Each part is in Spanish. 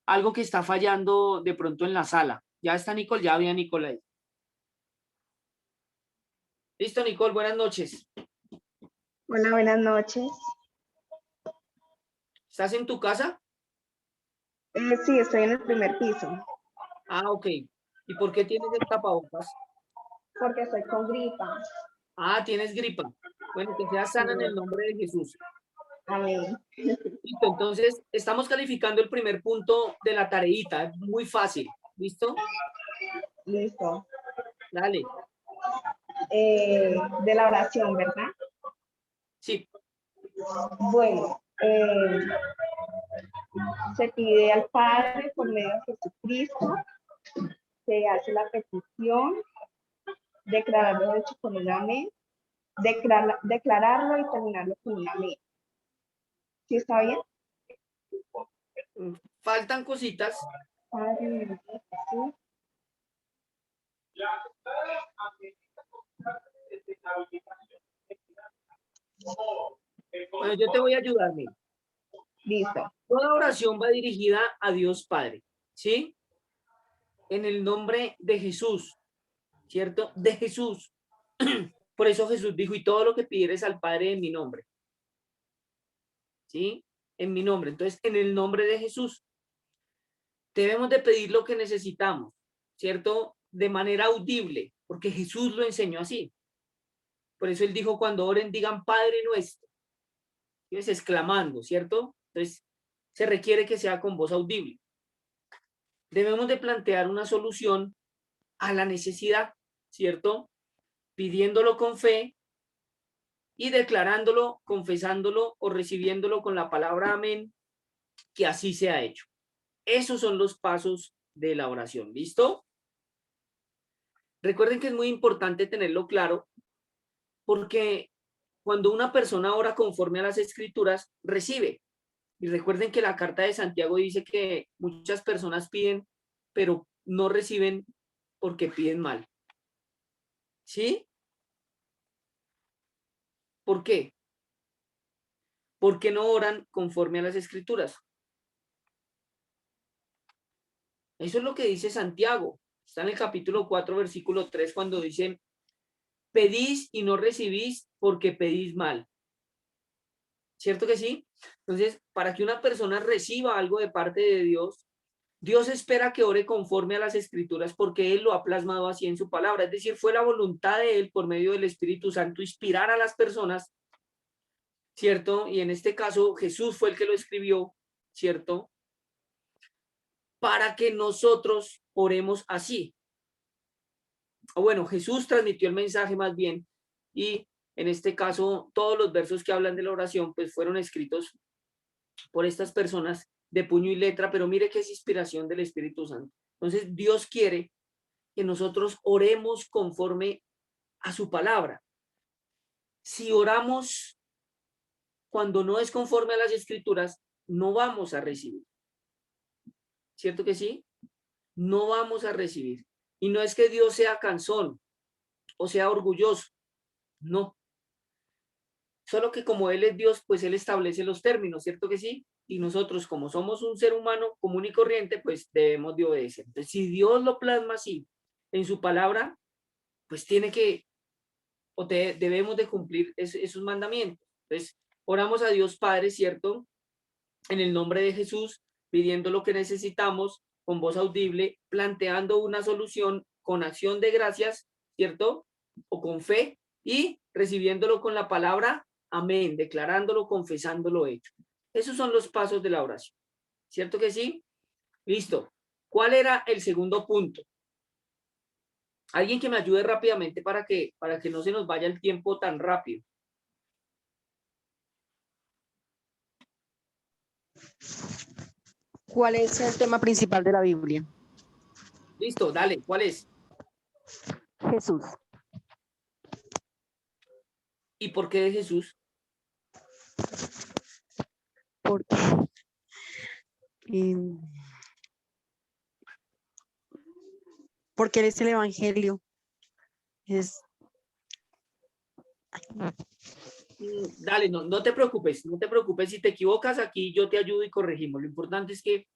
algo que está fallando de pronto en la sala. Ya está Nicole, ya había Nicole ahí. Listo, Nicole, buenas noches. Hola, buenas noches. ¿Estás en tu casa? Sí, estoy en el primer piso Ah, ok. ¿Y por qué tienes el tapabocas? porque estoy con gripa. Ah, tienes gripa. Bueno, que seas Sí, sana en el nombre de Jesús. amén. Listo, entonces estamos calificando el primer punto de la tareita. Es muy fácil. ¿Listo? Listo. Dale. De la oración, ¿verdad? Sí. Bueno, se pide al Padre por medio de Jesucristo, se hace la petición, declararlo hecho con un amén, declararlo y terminarlo con un amén. ¿Sí está bien? Faltan cositas. Padre, Jesús. Bueno, yo te voy a ayudar, mira. Listo. Toda oración va dirigida a Dios Padre, ¿sí? En el nombre de Jesús, ¿cierto? De Jesús. Por eso Jesús dijo, y todo lo que pidieres al Padre en mi nombre, ¿sí? En mi nombre. Entonces, en el nombre de Jesús, debemos de pedir lo que necesitamos, ¿cierto? De manera audible, porque Jesús lo enseñó así. Por eso él dijo, cuando oren, digan Padre nuestro, es exclamando, ¿cierto? Entonces, se requiere que sea con voz audible. Debemos de plantear una solución a la necesidad, ¿cierto? Pidiéndolo con fe y declarándolo, confesándolo o recibiéndolo con la palabra amén, que así sea hecho. Esos son los pasos de la oración, ¿listo? Recuerden que es muy importante tenerlo claro porque cuando una persona ora conforme a las escrituras, recibe. Y recuerden que la carta de Santiago dice que muchas personas piden, pero no reciben porque piden mal. ¿Sí? ¿Por qué? Porque no oran conforme a las escrituras. Eso es lo que dice Santiago. Está en el capítulo 4, versículo 3, cuando dice, pedís y no recibís porque pedís mal. ¿Cierto que sí? Entonces, para que una persona reciba algo de parte de Dios, Dios espera que ore conforme a las escrituras porque Él lo ha plasmado así en su palabra. Es decir, fue la voluntad de Él por medio del Espíritu Santo inspirar a las personas, ¿cierto? Y en este caso Jesús fue el que lo escribió, ¿cierto? Para que nosotros oremos así. O bueno, Jesús transmitió el mensaje más bien y en este caso todos los versos que hablan de la oración pues fueron escritos por estas personas de puño y letra, pero mire que es inspiración del Espíritu Santo. Entonces Dios quiere que nosotros oremos conforme a su palabra. Si oramos cuando no es conforme a las escrituras, no vamos a recibir. ¿Cierto que sí? No vamos a recibir. Y no es que Dios sea cansón o sea orgulloso, no. Solo que como Él es Dios, pues Él establece los términos, ¿cierto que sí? Y nosotros, como somos un ser humano común y corriente, pues debemos de obedecer. Entonces, si Dios lo plasma así en su palabra, pues tiene que, debemos de cumplir esos mandamientos. Entonces, oramos a Dios Padre, ¿cierto? En el nombre de Jesús, pidiendo lo que necesitamos con voz audible, planteando una solución con acción de gracias, ¿cierto? O con fe y recibiéndolo con la palabra amén, declarándolo, confesándolo hecho. Esos son los pasos de la oración. ¿Cierto que sí? Listo. ¿Cuál era el segundo punto? Alguien que me ayude rápidamente para que no se nos vaya el tiempo tan rápido. ¿Cuál es el tema principal de la Biblia? Listo, dale, ¿cuál es? Jesús. ¿Y por qué de Jesús? Porque, eh, porque Él es el Evangelio. Es, Dale, no, no te preocupes, no te preocupes. Si te equivocas aquí, yo te ayudo y corregimos. Lo importante es que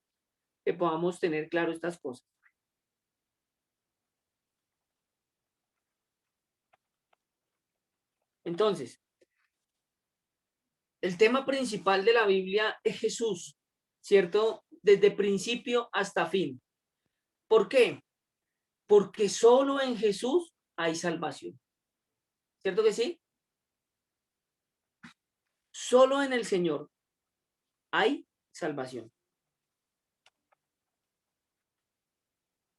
que podamos tener claro estas cosas. Entonces, el tema principal de la Biblia es Jesús, ¿cierto? Desde principio hasta fin. ¿Por qué? Porque solo en Jesús hay salvación. ¿Cierto que sí? Solo en el Señor hay salvación.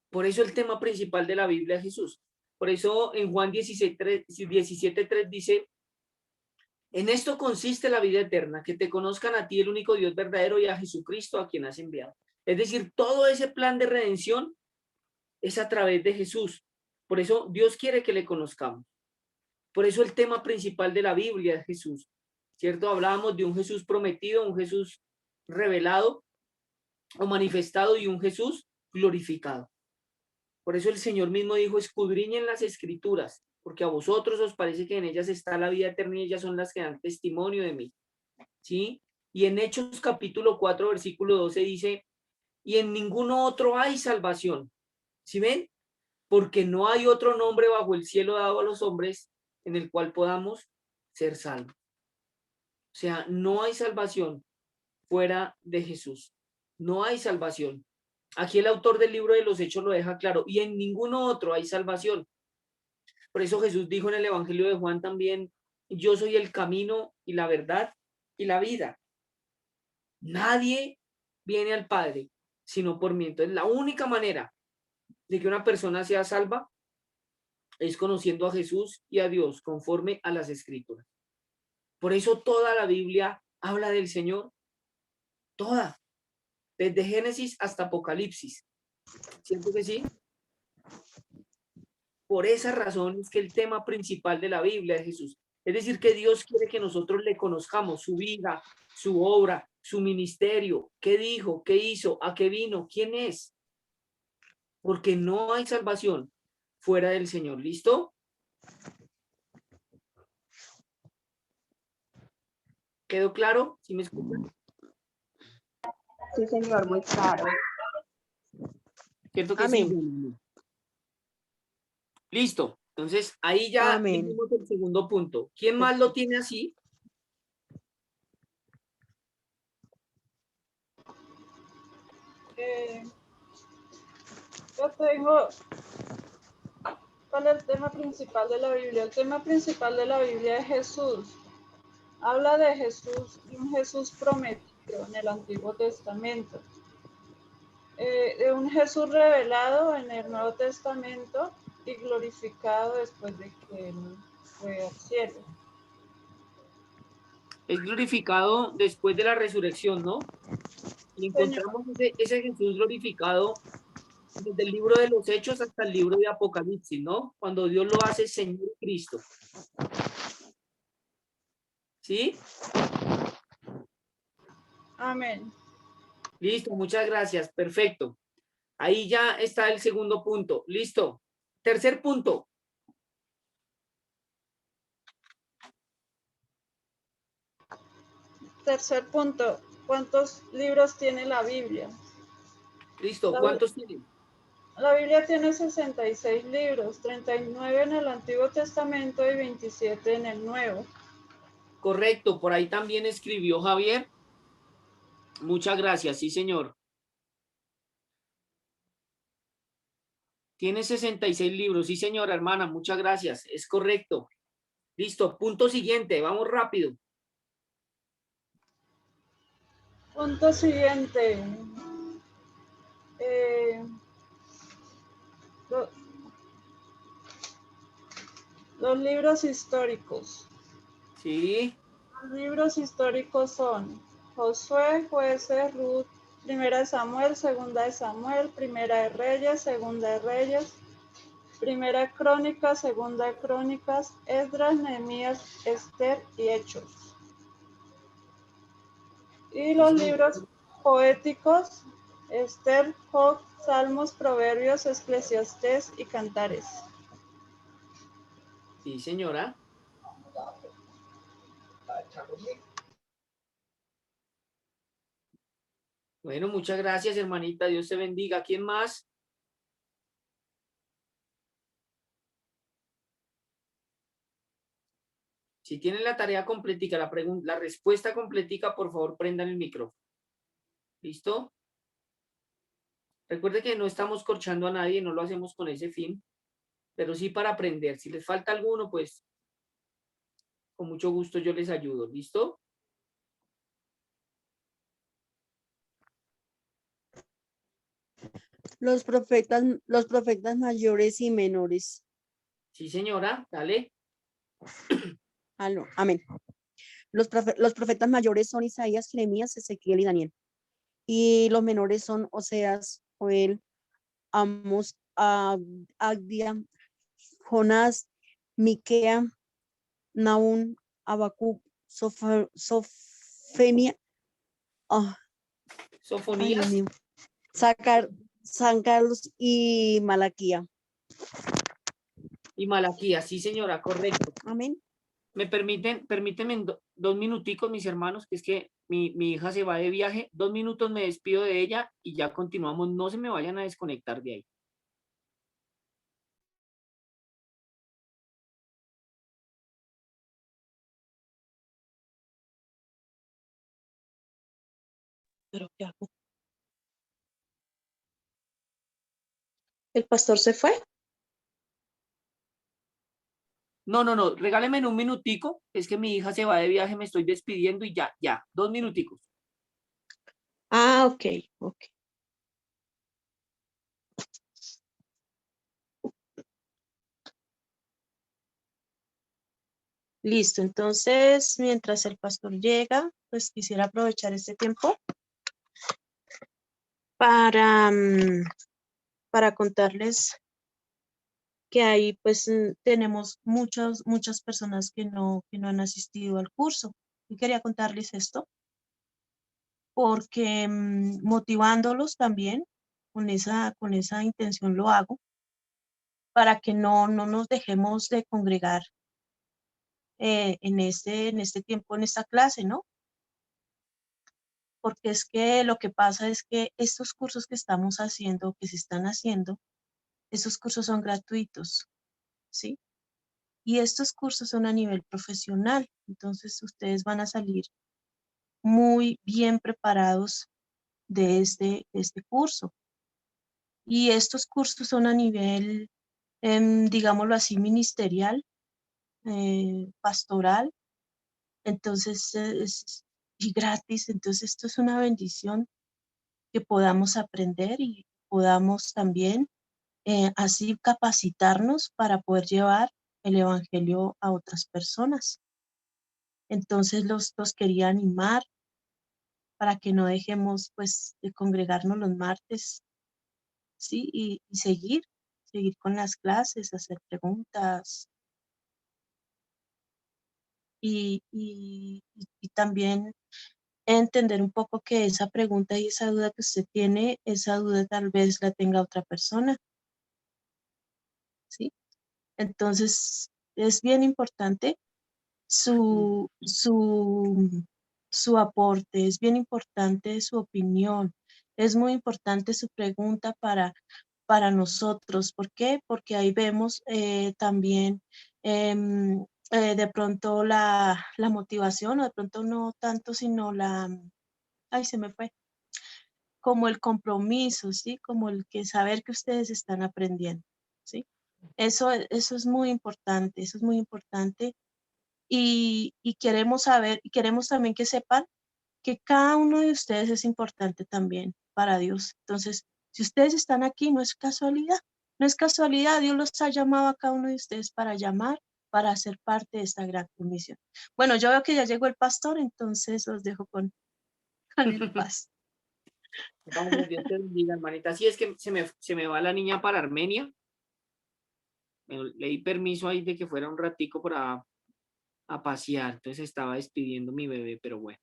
Por eso el tema principal de la Biblia es Jesús. Por eso en Juan 17:3 dice, en esto consiste la vida eterna, que te conozcan a ti, el único Dios verdadero, y a Jesucristo, a quien has enviado. Es decir, todo ese plan de redención es a través de Jesús. Por eso Dios quiere que le conozcamos. Por eso el tema principal de la Biblia es Jesús. ¿Cierto? Hablábamos de un Jesús prometido, un Jesús revelado o manifestado y un Jesús glorificado. Por eso el Señor mismo dijo, escudriñen las escrituras, porque a vosotros os parece que en ellas está la vida eterna y ellas son las que dan testimonio de mí. ¿Sí? Y en Hechos capítulo 4, versículo 12 dice, y en ninguno otro hay salvación. ¿Sí ven? Porque no hay otro nombre bajo el cielo dado a los hombres en el cual podamos ser salvos. O sea, no hay salvación fuera de Jesús. No hay salvación. Aquí el autor del libro de los Hechos lo deja claro. Y en ninguno otro hay salvación. Por eso Jesús dijo en el Evangelio de Juan también, yo soy el camino y la verdad y la vida. Nadie viene al Padre sino por mí. Entonces, la única manera de que una persona sea salva es conociendo a Jesús y a Dios conforme a las Escrituras. Por eso toda la Biblia habla del Señor. Toda. Desde Génesis hasta Apocalipsis. ¿Cierto que sí? Por esa razón es que el tema principal de la Biblia es Jesús. Es decir, que Dios quiere que nosotros le conozcamos su vida, su obra, su ministerio, qué dijo, qué hizo, a qué vino, quién es. Porque no hay salvación fuera del Señor. ¿Listo? ¿Quedó claro? ¿Sí me escuchan? Sí, señor, muy claro. ¿Cierto que Amén. sí? Listo. Entonces, ahí ya Amén. vimos el segundo punto. ¿Quién más lo tiene así? Yo tengo, ¿cuál es el tema principal de la Biblia? El tema principal de la Biblia es Jesús. Habla de Jesús, de un Jesús prometido en el Antiguo Testamento. De un Jesús revelado en el Nuevo Testamento y glorificado después de que él fue al cielo. Es glorificado después de la resurrección, ¿no? Y Señor, encontramos ese Jesús glorificado desde el libro de los Hechos hasta el libro de Apocalipsis, ¿no? Cuando Dios lo hace Señor Cristo. ¿Sí? amén. Listo, muchas gracias. Perfecto. Ahí ya está el segundo punto. Listo. Tercer punto. Tercer punto, ¿cuántos libros tiene la Biblia? Listo. ¿Cuántos tienen? La Biblia tiene 66 libros, 39 en el Antiguo Testamento y 27 en el Nuevo. Correcto. Por ahí también escribió Javier. Muchas gracias. Sí, señor. Tiene 66 libros. Sí, señora hermana. Muchas gracias. Es correcto. Listo. Punto siguiente. Vamos rápido. Punto siguiente. Lo- los libros históricos. Sí. Los libros históricos son Josué, Jueces, Ruth, Primera de Samuel, Segunda de Samuel, Primera de Reyes, Segunda de Reyes, Primera de Crónicas, Segunda de Crónicas, Esdras, Nehemías, Esther y Hechos. Y los libros poéticos, Esther, Job, Salmos, Proverbios, Eclesiastés y Cantares. Sí, señora. Bueno, muchas gracias, hermanita. Dios te bendiga. ¿Quién más? Si tienen la tarea completica, la respuesta completica, por favor, prendan el micrófono. ¿Listo? Recuerde que no estamos corchando a nadie, no lo hacemos con ese fin, pero sí para aprender. Si les falta alguno, pues con mucho gusto yo les ayudo. ¿Listo? Los profetas mayores y menores. Sí, señora, dale. Amén. Los profetas mayores son Isaías, Jeremías, Ezequiel y Daniel. Y los menores son Oseas, Joel, Amos, Agdia, Jonás, Miquea, Nahum, Habacuc, Sofenia, ay, Dios Sofonías mío, San Carlos y Malaquía. y Malaquías. Sí, señora, correcto. Amén. Permíteme 2 minuticos, mis hermanos, que es que mi hija se va de viaje. 2 minutos me despido de ella y ya continuamos. No se me vayan a desconectar de ahí. ¿Pero qué hago? ¿El pastor se fue? No, regáleme en un minutico. Es que mi hija se va de viaje, me estoy despidiendo y ya. 2 minuticos. Ah, ok, ok. Listo, entonces, mientras el pastor llega, pues quisiera aprovechar este tiempo para, para contarles que ahí pues tenemos muchas personas que no han asistido al curso. Y quería contarles esto porque motivándolos también, con esa intención lo hago, para que no nos dejemos de congregar en este tiempo, en esta clase, ¿no? Porque es que lo que pasa es que estos cursos que estamos haciendo, que se están haciendo, estos cursos son gratuitos, ¿sí? Y estos cursos son a nivel profesional, entonces ustedes van a salir muy bien preparados de este curso. Y estos cursos son a nivel, digámoslo así, ministerial, pastoral, entonces y gratis, entonces esto es una bendición que podamos aprender y podamos también así capacitarnos para poder llevar el evangelio a otras personas. Entonces los quería animar para que no dejemos pues de congregarnos los martes, ¿sí? Y seguir con las clases, hacer preguntas y también entender un poco que esa pregunta y esa duda que usted tiene, esa duda tal vez la tenga otra persona, ¿sí? Entonces, es bien importante su aporte, es bien importante su opinión, es muy importante su pregunta para nosotros. ¿Por qué? Porque ahí vemos también de pronto la motivación, o de pronto no tanto, sino ay, se me fue, como el compromiso, ¿sí? Como el que saber que ustedes están aprendiendo, ¿sí? Eso es muy importante, eso es muy importante. Y queremos saber, y queremos también que sepan que cada uno de ustedes es importante también para Dios. Entonces, si ustedes están aquí, no es casualidad, no es casualidad, Dios los ha llamado a cada uno de ustedes para llamar, para ser parte de esta gran comisión. Bueno, yo veo que ya llegó el pastor, entonces los dejo con el paz. Gracias, Dios te bendiga, hermanita. Sí, es que se me va la niña para Armenia. Le di permiso ahí de que fuera un ratico para a pasear. Entonces estaba despidiendo mi bebé, pero bueno.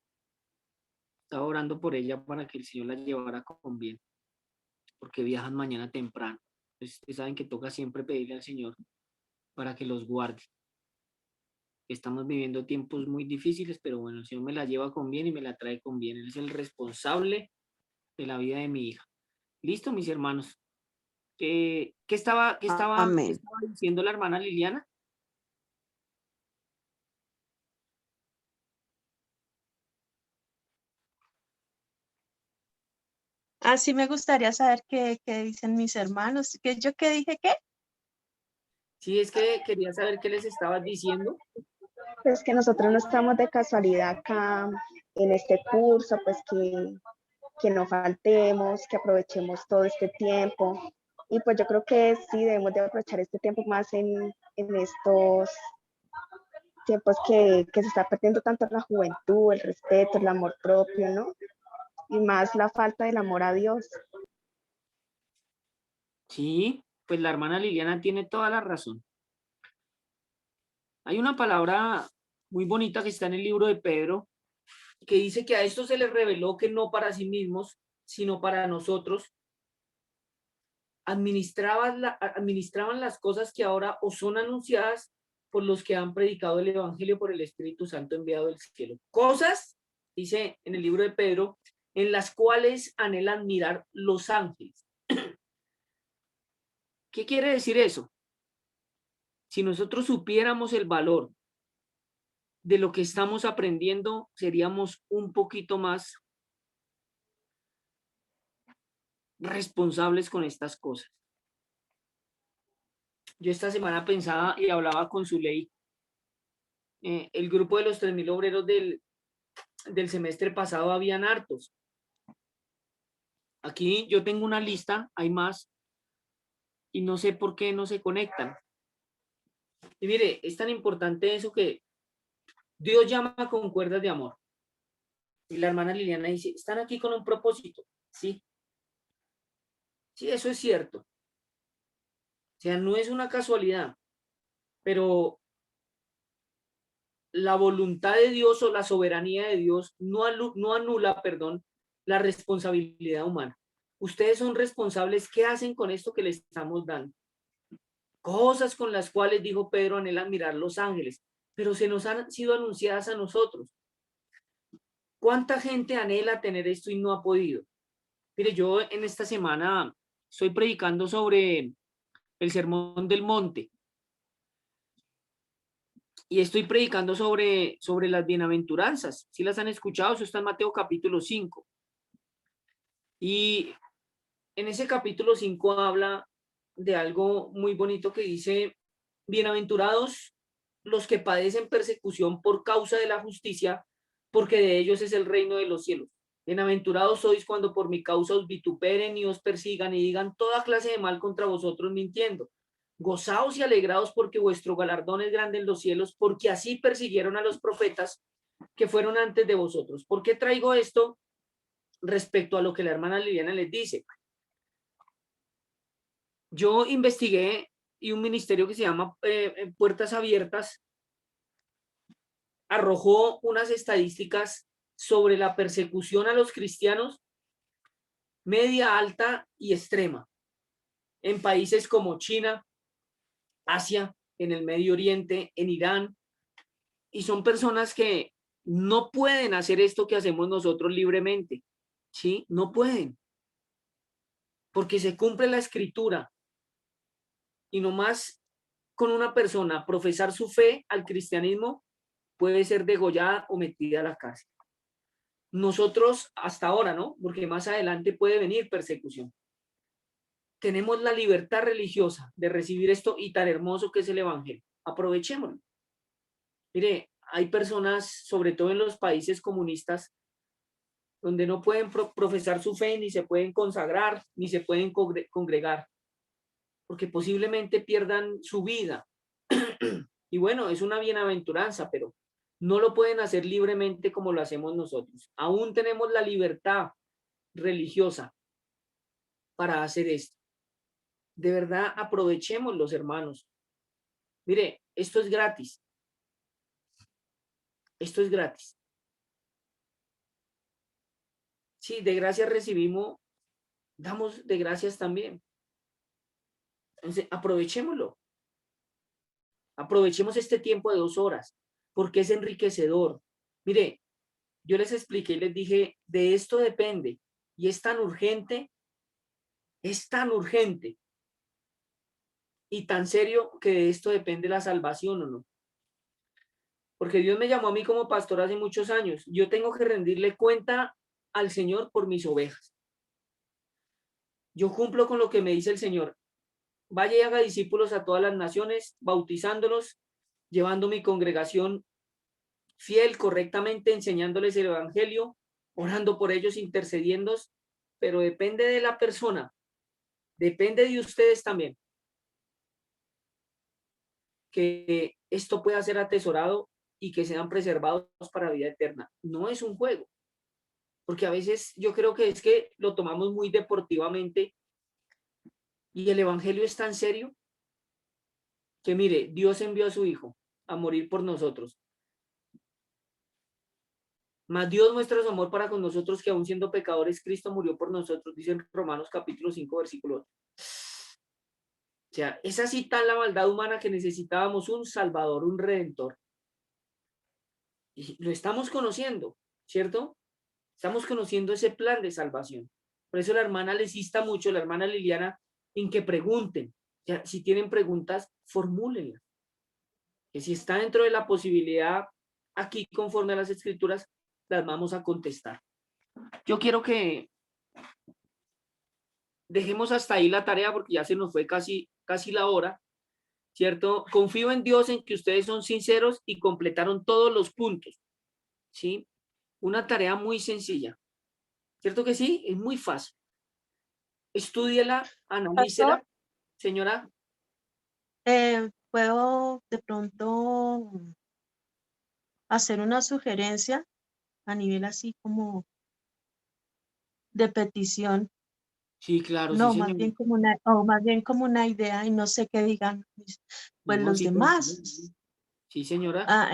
Estaba orando por ella para que el Señor la llevara con bien, porque viajan mañana temprano. Entonces, ustedes saben que toca siempre pedirle al Señor para que los guarde. Estamos viviendo tiempos muy difíciles, pero bueno, el Señor me la lleva con bien y me la trae con bien. Él es el responsable de la vida de mi hija. Listo, mis hermanos. ¿Qué estaba Amén. diciendo la hermana Liliana? Así me gustaría saber qué dicen mis hermanos. ¿Yo qué dije qué? Sí, es que quería saber qué les estabas diciendo. Pues que nosotros no estamos de casualidad acá en este curso, pues que no faltemos, que aprovechemos todo este tiempo. Y pues yo creo que sí debemos de aprovechar este tiempo más en estos tiempos que se está perdiendo tanto la juventud, el respeto, el amor propio, ¿no? Y más la falta del amor a Dios. Sí, pues la hermana Liliana tiene toda la razón. Hay una palabra muy bonita que está en el libro de Pedro, que dice que a esto se les reveló que no para sí mismos, sino para nosotros, administraban las cosas que ahora os son anunciadas por los que han predicado el Evangelio por el Espíritu Santo enviado del cielo. Cosas, dice en el libro de Pedro, en las cuales anhelan mirar los ángeles. ¿Qué quiere decir eso? Si nosotros supiéramos el valor de lo que estamos aprendiendo, seríamos un poquito más responsables con estas cosas. Yo esta semana pensaba y hablaba con Zuley, el grupo de los 3.000 obreros del semestre pasado habían hartos. Aquí yo tengo una lista, hay más, y no sé por qué no se conectan. Y mire, es tan importante eso que Dios llama con cuerdas de amor. Y la hermana Liliana dice, están aquí con un propósito, ¿sí? Sí, eso es cierto. O sea, no es una casualidad, pero la voluntad de Dios o la soberanía de Dios no anula, perdón, la responsabilidad humana. Ustedes son responsables, ¿qué hacen con esto que les estamos dando? Cosas con las cuales, dijo Pedro, anhelan mirar los ángeles, pero se nos han sido anunciadas a nosotros. ¿Cuánta gente anhela tener esto y no ha podido? Mire, yo en esta semana estoy predicando sobre el Sermón del Monte y estoy predicando sobre las bienaventuranzas. ¿Sí las han escuchado? Eso está en Mateo capítulo 5. Y en ese capítulo 5 habla de algo muy bonito que dice, bienaventurados los que padecen persecución por causa de la justicia, porque de ellos es el reino de los cielos. Bienaventurados sois cuando por mi causa os vituperen y os persigan y digan toda clase de mal contra vosotros mintiendo. Gozaos y alegraos porque vuestro galardón es grande en los cielos, porque así persiguieron a los profetas que fueron antes de vosotros. ¿Por qué traigo esto respecto a lo que la hermana Liliana les dice? Yo investigué y un ministerio que se llama Puertas Abiertas arrojó unas estadísticas sobre la persecución a los cristianos media, alta y extrema en países como China, Asia, en el Medio Oriente, en Irán, y son personas que no pueden hacer esto que hacemos nosotros libremente, ¿sí? No pueden, porque se cumple la escritura y nomás con una persona profesar su fe al cristianismo puede ser degollada o metida a la cárcel. Nosotros hasta ahora, ¿no? Porque más adelante puede venir persecución. Tenemos la libertad religiosa de recibir esto y tan hermoso que es el evangelio. Aprovechémoslo. Mire, hay personas, sobre todo en los países comunistas, donde no pueden profesar su fe, ni se pueden consagrar, ni se pueden congregar, porque posiblemente pierdan su vida. Y bueno, es una bienaventuranza, pero no lo pueden hacer libremente como lo hacemos nosotros. Aún tenemos la libertad religiosa para hacer esto. De verdad, aprovechemos los hermanos. Mire, esto es gratis. Esto es gratis. Sí, de gracias recibimos, damos de gracias también. Entonces, aprovechémoslo. Aprovechemos este tiempo de 2 horas, porque es enriquecedor. Mire, yo les expliqué y les dije, de esto depende Y es tan urgente y tan serio que de esto depende la salvación o no. Porque Dios me llamó a mí como pastor hace muchos años. Yo tengo que rendirle cuenta al Señor por mis ovejas. Yo cumplo con lo que me dice el Señor. Vaya y haga discípulos a todas las naciones, bautizándolos, llevando mi congregación fiel, correctamente, enseñándoles el evangelio, orando por ellos, intercediendo, pero depende de la persona, depende de ustedes también, que esto pueda ser atesorado y que sean preservados para vida eterna. No es un juego, porque a veces yo creo que es que lo tomamos muy deportivamente y el evangelio es tan serio que mire, Dios envió a su Hijo a morir por nosotros. Mas Dios muestra su amor para con nosotros, que aun siendo pecadores, Cristo murió por nosotros, dice en Romanos capítulo 5, versículo 8. O sea, es así tan la maldad humana que necesitábamos un Salvador, un Redentor. Y lo estamos conociendo, ¿cierto? Estamos conociendo ese plan de salvación. Por eso la hermana les insta mucho, la hermana Liliana, en que pregunten. O sea, si tienen preguntas, formúlenlas. Que si está dentro de la posibilidad, aquí conforme a las escrituras, las vamos a contestar. Yo quiero que dejemos hasta ahí la tarea porque ya se nos fue casi la hora, ¿cierto? Confío en Dios en que ustedes son sinceros y completaron todos los puntos, ¿sí? Una tarea muy sencilla, ¿cierto que sí? Es muy fácil. Estúdiela, analícela, Pastor, señora. ¿puedo de pronto hacer una sugerencia a nivel así como de petición? Sí, claro, sí, No, más señor. bien como una, o más bien como una idea y no sé qué digan pues No, los sí, demás. sí, señora. Ah,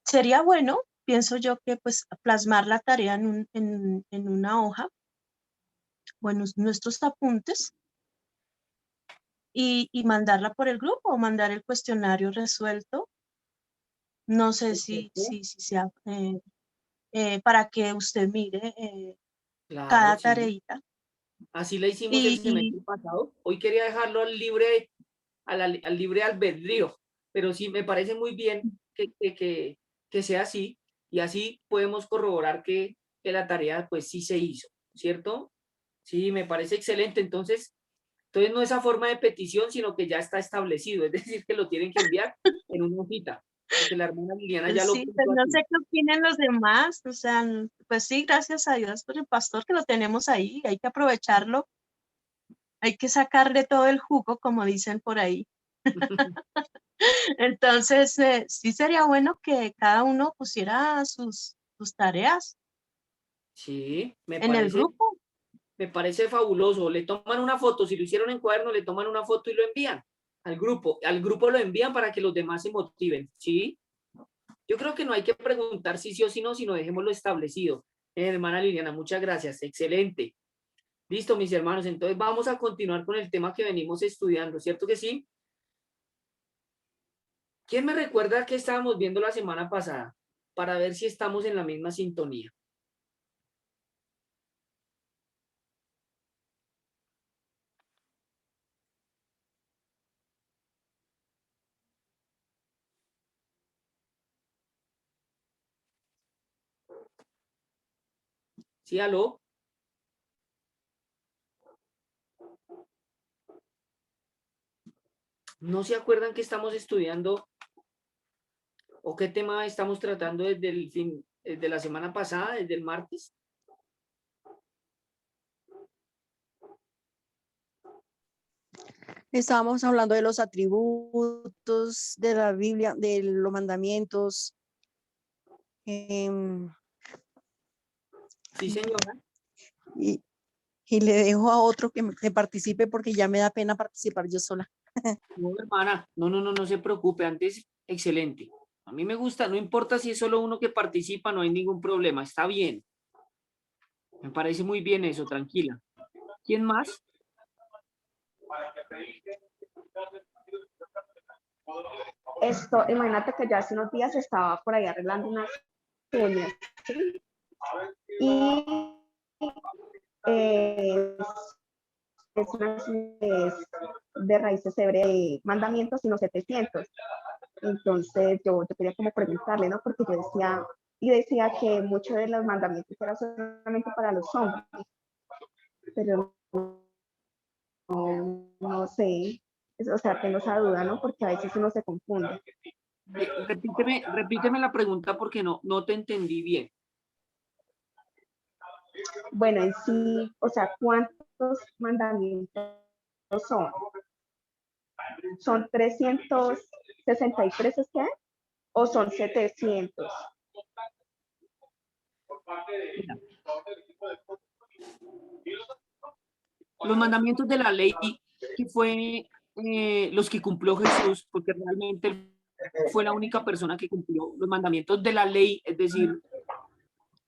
sería bueno, pienso yo, que pues plasmar la tarea en una hoja, bueno, nuestros apuntes y mandarla por el grupo o mandar el cuestionario resuelto. No sé si sea para que usted mire Claro, cada sí. tareita. Así la hicimos el Y semestre pasado. Hoy quería dejarlo al libre albedrío, pero sí me parece muy bien que sea así y así podemos corroborar que la tarea pues sí se hizo, ¿cierto? Sí, me parece excelente. Entonces no es a forma de petición, sino que ya está establecido, es decir, que lo tienen que enviar en una hojita, porque la hermana Liliana ya lo sí, pues puso no así. sé qué opinen los demás. O sea, pues sí, gracias a Dios por el pastor que lo tenemos ahí. Hay que aprovecharlo. Hay que sacarle todo el jugo, como dicen por ahí. Entonces, sí sería bueno que cada uno pusiera sus tareas Sí, en el grupo. me parece fabuloso. Le toman una foto, si lo hicieron en cuaderno, le toman una foto y lo envían al grupo lo envían para que los demás se motiven, ¿sí? Yo creo que no hay que preguntar si sí o si no, sino dejémoslo establecido. Hermana Liliana, muchas gracias, excelente. Listo, mis hermanos, entonces vamos a continuar con el tema que venimos estudiando, ¿cierto que sí? ¿Quién me recuerda que estábamos viendo la semana pasada? Para ver si estamos en la misma sintonía. ¿Sí, aló? ¿No se acuerdan que estamos estudiando o qué tema estamos tratando desde el fin, desde la semana pasada, desde el martes? Estábamos hablando de los atributos de la Biblia, de los mandamientos. Sí, señora. Y, y le dejo a otro que participe porque ya me da pena participar yo sola. No, hermana, no se preocupe, antes, excelente. A mí me gusta, no importa si es solo uno que participa, no hay ningún problema, está bien. Me parece muy bien eso, tranquila. ¿Quién más? Imagínate que yo hace unos días estaba por ahí arreglando unas uñas, ¿sí? Y es, es de raíces hebreas de mandamientos, sino 700. Entonces yo quería como preguntarle, ¿no? Porque yo decía, y decía que muchos de los mandamientos eran solamente para los hombres, pero no sé, o sea, tengo esa duda, ¿no? Porque a veces uno se confunde. Repíteme la pregunta porque no te entendí bien. Bueno, en sí, o sea, ¿cuántos mandamientos son? ¿Son 363 es que hay? ¿O son 700? Mira, los mandamientos de la ley que fue los que cumplió Jesús, porque realmente él fue la única persona que cumplió los mandamientos de la ley, es decir,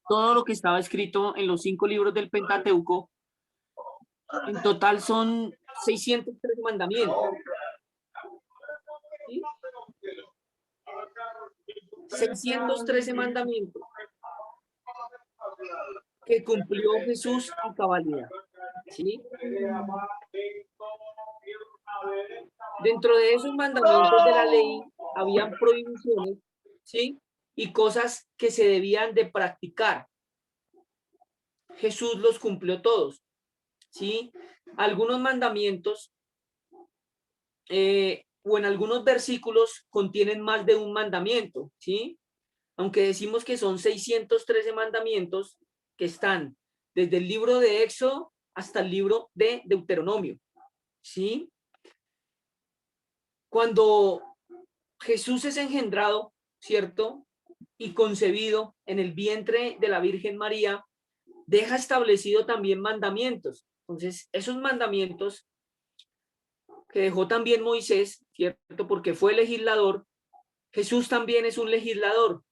todo lo que estaba escrito en los 5 libros del Pentateuco. En total son 603 mandamientos. ¿Sí? 613 mandamientos que cumplió Jesús a cabalidad. ¿Sí? Dentro de esos mandamientos de la ley habían prohibiciones, ¿sí? Y cosas que se debían de practicar. Jesús los cumplió todos, ¿sí? Algunos mandamientos o en algunos versículos contienen más de un mandamiento, ¿sí? Aunque decimos que son 613 mandamientos que están desde el libro de Éxodo hasta el libro de Deuteronomio, ¿sí? Cuando Jesús es engendrado, ¿cierto? Y concebido en el vientre de la Virgen María, deja establecido también mandamientos. Entonces, esos mandamientos que dejó también Moisés, ¿cierto? Porque fue legislador, Jesús también es un legislador,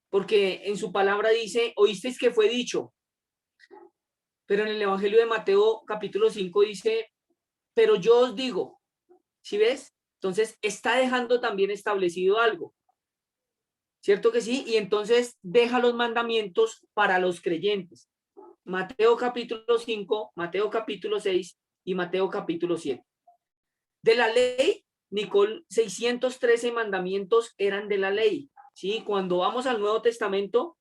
porque en su palabra dice, oísteis que fue dicho, pero en el Evangelio de Mateo capítulo 5 dice, pero yo os digo, ¿sí ves? Entonces está dejando también establecido algo, ¿cierto que sí? Y entonces deja los mandamientos para los creyentes. Mateo capítulo 5, Mateo capítulo 6 y Mateo capítulo 7. De la ley, Nicole, 613 mandamientos eran de la ley, ¿sí? Cuando vamos al Nuevo Testamento,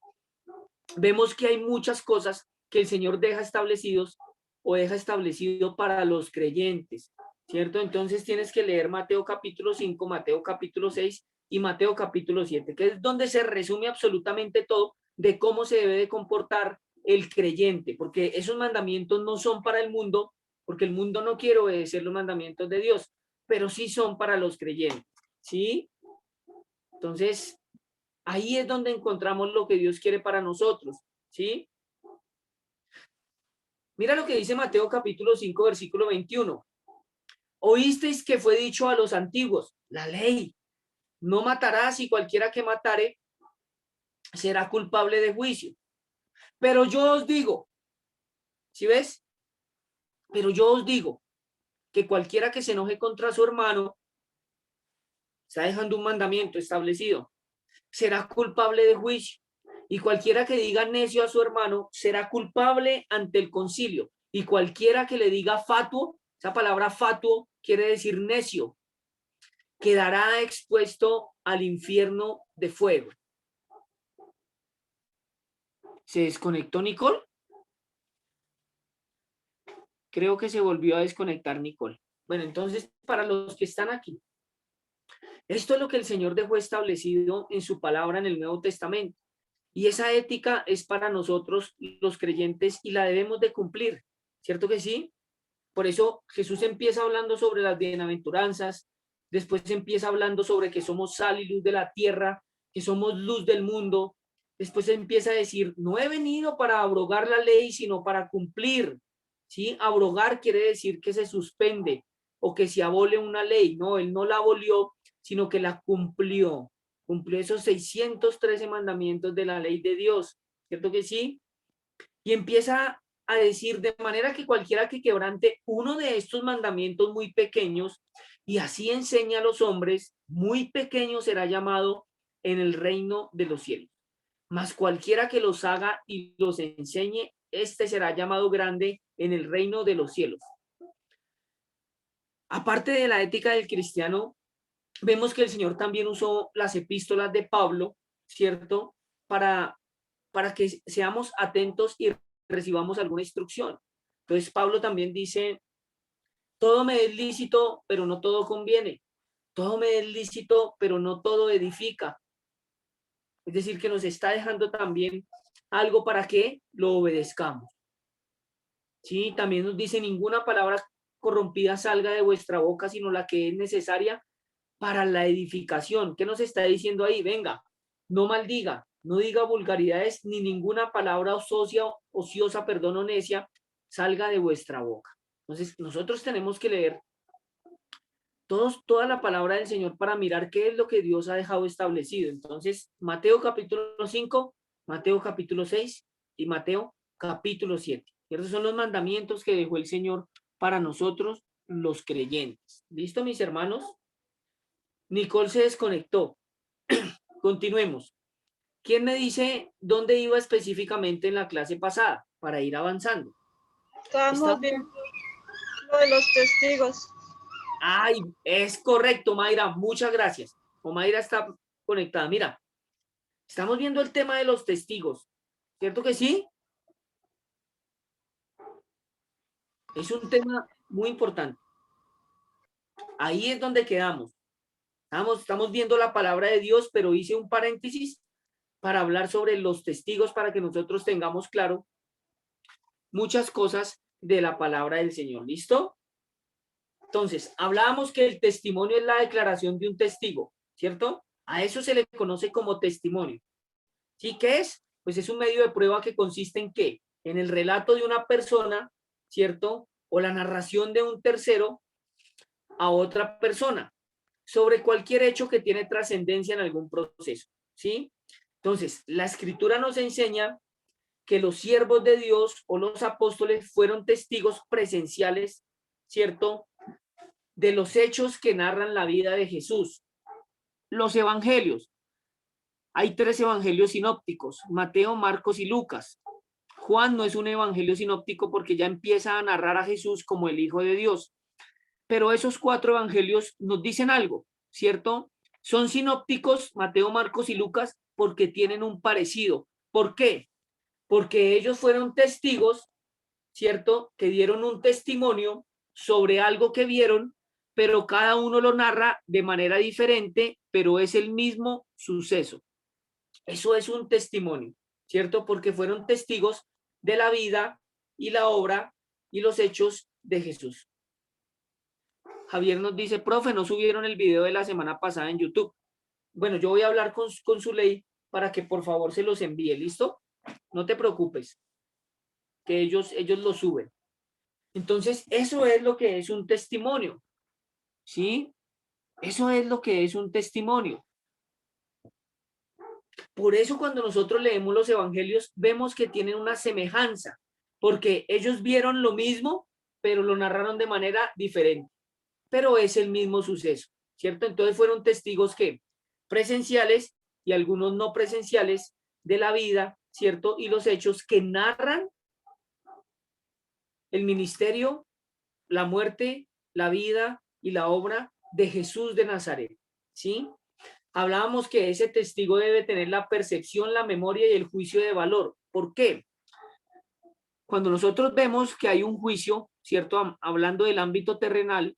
vemos que hay muchas cosas que el Señor deja establecidos o deja establecido para los creyentes, ¿cierto? Entonces tienes que leer Mateo capítulo 5, Mateo capítulo 6 y Mateo capítulo 7, que es donde se resume absolutamente todo de cómo se debe de comportar el creyente, porque esos mandamientos no son para el mundo, porque el mundo no quiere obedecer los mandamientos de Dios, pero sí son para los creyentes, ¿sí? Entonces, ahí es donde encontramos lo que Dios quiere para nosotros, ¿sí? Mira lo que dice Mateo capítulo 5, versículo 21. Oísteis que fue dicho a los antiguos, la ley, no matarás y cualquiera que matare será culpable de juicio. Pero yo os digo, ¿sí ves? Pero yo os digo que cualquiera que se enoje contra su hermano está dejando un mandamiento establecido, será culpable de juicio. Y cualquiera que diga necio a su hermano será culpable ante el concilio. Y cualquiera que le diga fatuo, esa palabra fatuo quiere decir necio, quedará expuesto al infierno de fuego. ¿Se desconectó Nicole? Creo que se volvió a desconectar Nicole. Bueno, entonces, para los que están aquí, esto es lo que el Señor dejó establecido en su palabra en el Nuevo Testamento. Y esa ética es para nosotros los creyentes y la debemos de cumplir, ¿cierto que sí? Por eso Jesús empieza hablando sobre las bienaventuranzas, después empieza hablando sobre que somos sal y luz de la tierra, que somos luz del mundo, después empieza a decir, no he venido para abrogar la ley, sino para cumplir, ¿sí? Abrogar quiere decir que se suspende o que se abole una ley, no, él no la abolió, sino que la cumplió esos 613 mandamientos de la ley de Dios, ¿cierto que sí? Y empieza a decir, de manera que cualquiera que quebrante uno de estos mandamientos muy pequeños y así enseña a los hombres, muy pequeño será llamado en el reino de los cielos. Mas cualquiera que los haga y los enseñe, este será llamado grande en el reino de los cielos. Aparte de la ética del cristiano, vemos que el Señor también usó las epístolas de Pablo, ¿cierto? Para que seamos atentos y recibamos alguna instrucción. Entonces Pablo también dice, todo me es lícito, pero no todo conviene. Todo me es lícito, pero no todo edifica. Es decir, que nos está dejando también algo para que lo obedezcamos. Sí, también nos dice, ninguna palabra corrompida salga de vuestra boca, sino la que es necesaria para la edificación. ¿Qué nos está diciendo ahí? Venga, no maldiga, no diga vulgaridades, ni ninguna palabra ociosa, o necia, salga de vuestra boca. Entonces, nosotros tenemos que leer toda la palabra del Señor para mirar qué es lo que Dios ha dejado establecido. Entonces, Mateo capítulo 5, Mateo capítulo 6 y Mateo capítulo 7. Esos son los mandamientos que dejó el Señor para nosotros, los creyentes. ¿Listo, mis hermanos? Nicole se desconectó. Continuemos. ¿Quién me dice dónde iba específicamente en la clase pasada para ir avanzando? Estábamos viendo lo de los testigos. Ay, es correcto, Mayra. Muchas gracias. O Mayra está conectada. Mira, estamos viendo el tema de los testigos. ¿Cierto que sí? Es un tema muy importante. Ahí es donde quedamos. Estamos viendo la palabra de Dios, pero hice un paréntesis para hablar sobre los testigos para que nosotros tengamos claro muchas cosas de la palabra del Señor. ¿Listo? Entonces, hablábamos que el testimonio es la declaración de un testigo, ¿cierto? A eso se le conoce como testimonio. ¿Sí? ¿Qué es? Pues es un medio de prueba que consiste en ¿qué? En el relato de una persona, ¿cierto? O la narración de un tercero a otra persona sobre cualquier hecho que tiene trascendencia en algún proceso, ¿sí? Entonces, la escritura nos enseña que los siervos de Dios o los apóstoles fueron testigos presenciales, ¿cierto? De los hechos que narran la vida de Jesús. Los evangelios. Hay 3 evangelios sinópticos, Mateo, Marcos y Lucas. Juan no es un evangelio sinóptico porque ya empieza a narrar a Jesús como el Hijo de Dios. Pero esos 4 evangelios nos dicen algo, ¿cierto? Son sinópticos, Mateo, Marcos y Lucas, porque tienen un parecido. ¿Por qué? Porque ellos fueron testigos, ¿cierto? Que dieron un testimonio sobre algo que vieron, pero cada uno lo narra de manera diferente, pero es el mismo suceso. Eso es un testimonio, ¿cierto? Porque fueron testigos de la vida y la obra y los hechos de Jesús. Javier nos dice, profe, no subieron el video de la semana pasada en YouTube. Bueno, yo voy a hablar con su ley para que por favor se los envíe, ¿listo? No te preocupes, que ellos lo suben. Entonces, eso es lo que es un testimonio, ¿sí? Eso es lo que es un testimonio. Por eso cuando nosotros leemos los evangelios, vemos que tienen una semejanza, porque ellos vieron lo mismo, pero lo narraron de manera diferente. Pero es el mismo suceso, ¿cierto? Entonces fueron testigos que presenciales y algunos no presenciales de la vida, ¿cierto? Y los hechos que narran el ministerio, la muerte, la vida y la obra de Jesús de Nazaret, ¿sí? Hablábamos que ese testigo debe tener la percepción, la memoria y el juicio de valor. ¿Por qué? Cuando nosotros vemos que hay un juicio, ¿cierto? Hablando del ámbito terrenal,